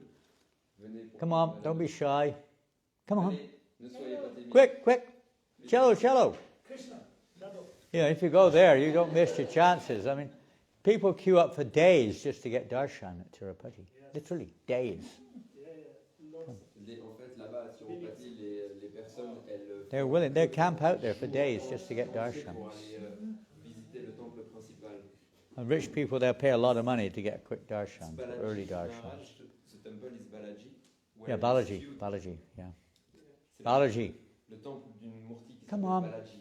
Venez pour Come prendre on, la don't be laddu. shy. Come on. Allez, ne soyez pas timides. Quick, quick. Cello, cello. You know, if you go there, you don't miss your chances. I mean, people queue up for days just to get darshan at Tirupati. Literally, days. En fait, là-bas à Tirupati, les personnes, elles They're willing, they camp out there for days just to get pour darshan. aller visiter le temple principal. And rich people, they'll pay a lot of money to get quick darshan, Balaji early darshan. Maharaj, ce temple is Balaji. where Yeah, it's Balaji, feud. Balaji, yeah. C'est Balaji. le temple d'une Murti qui Come s'appelle on. Balaji.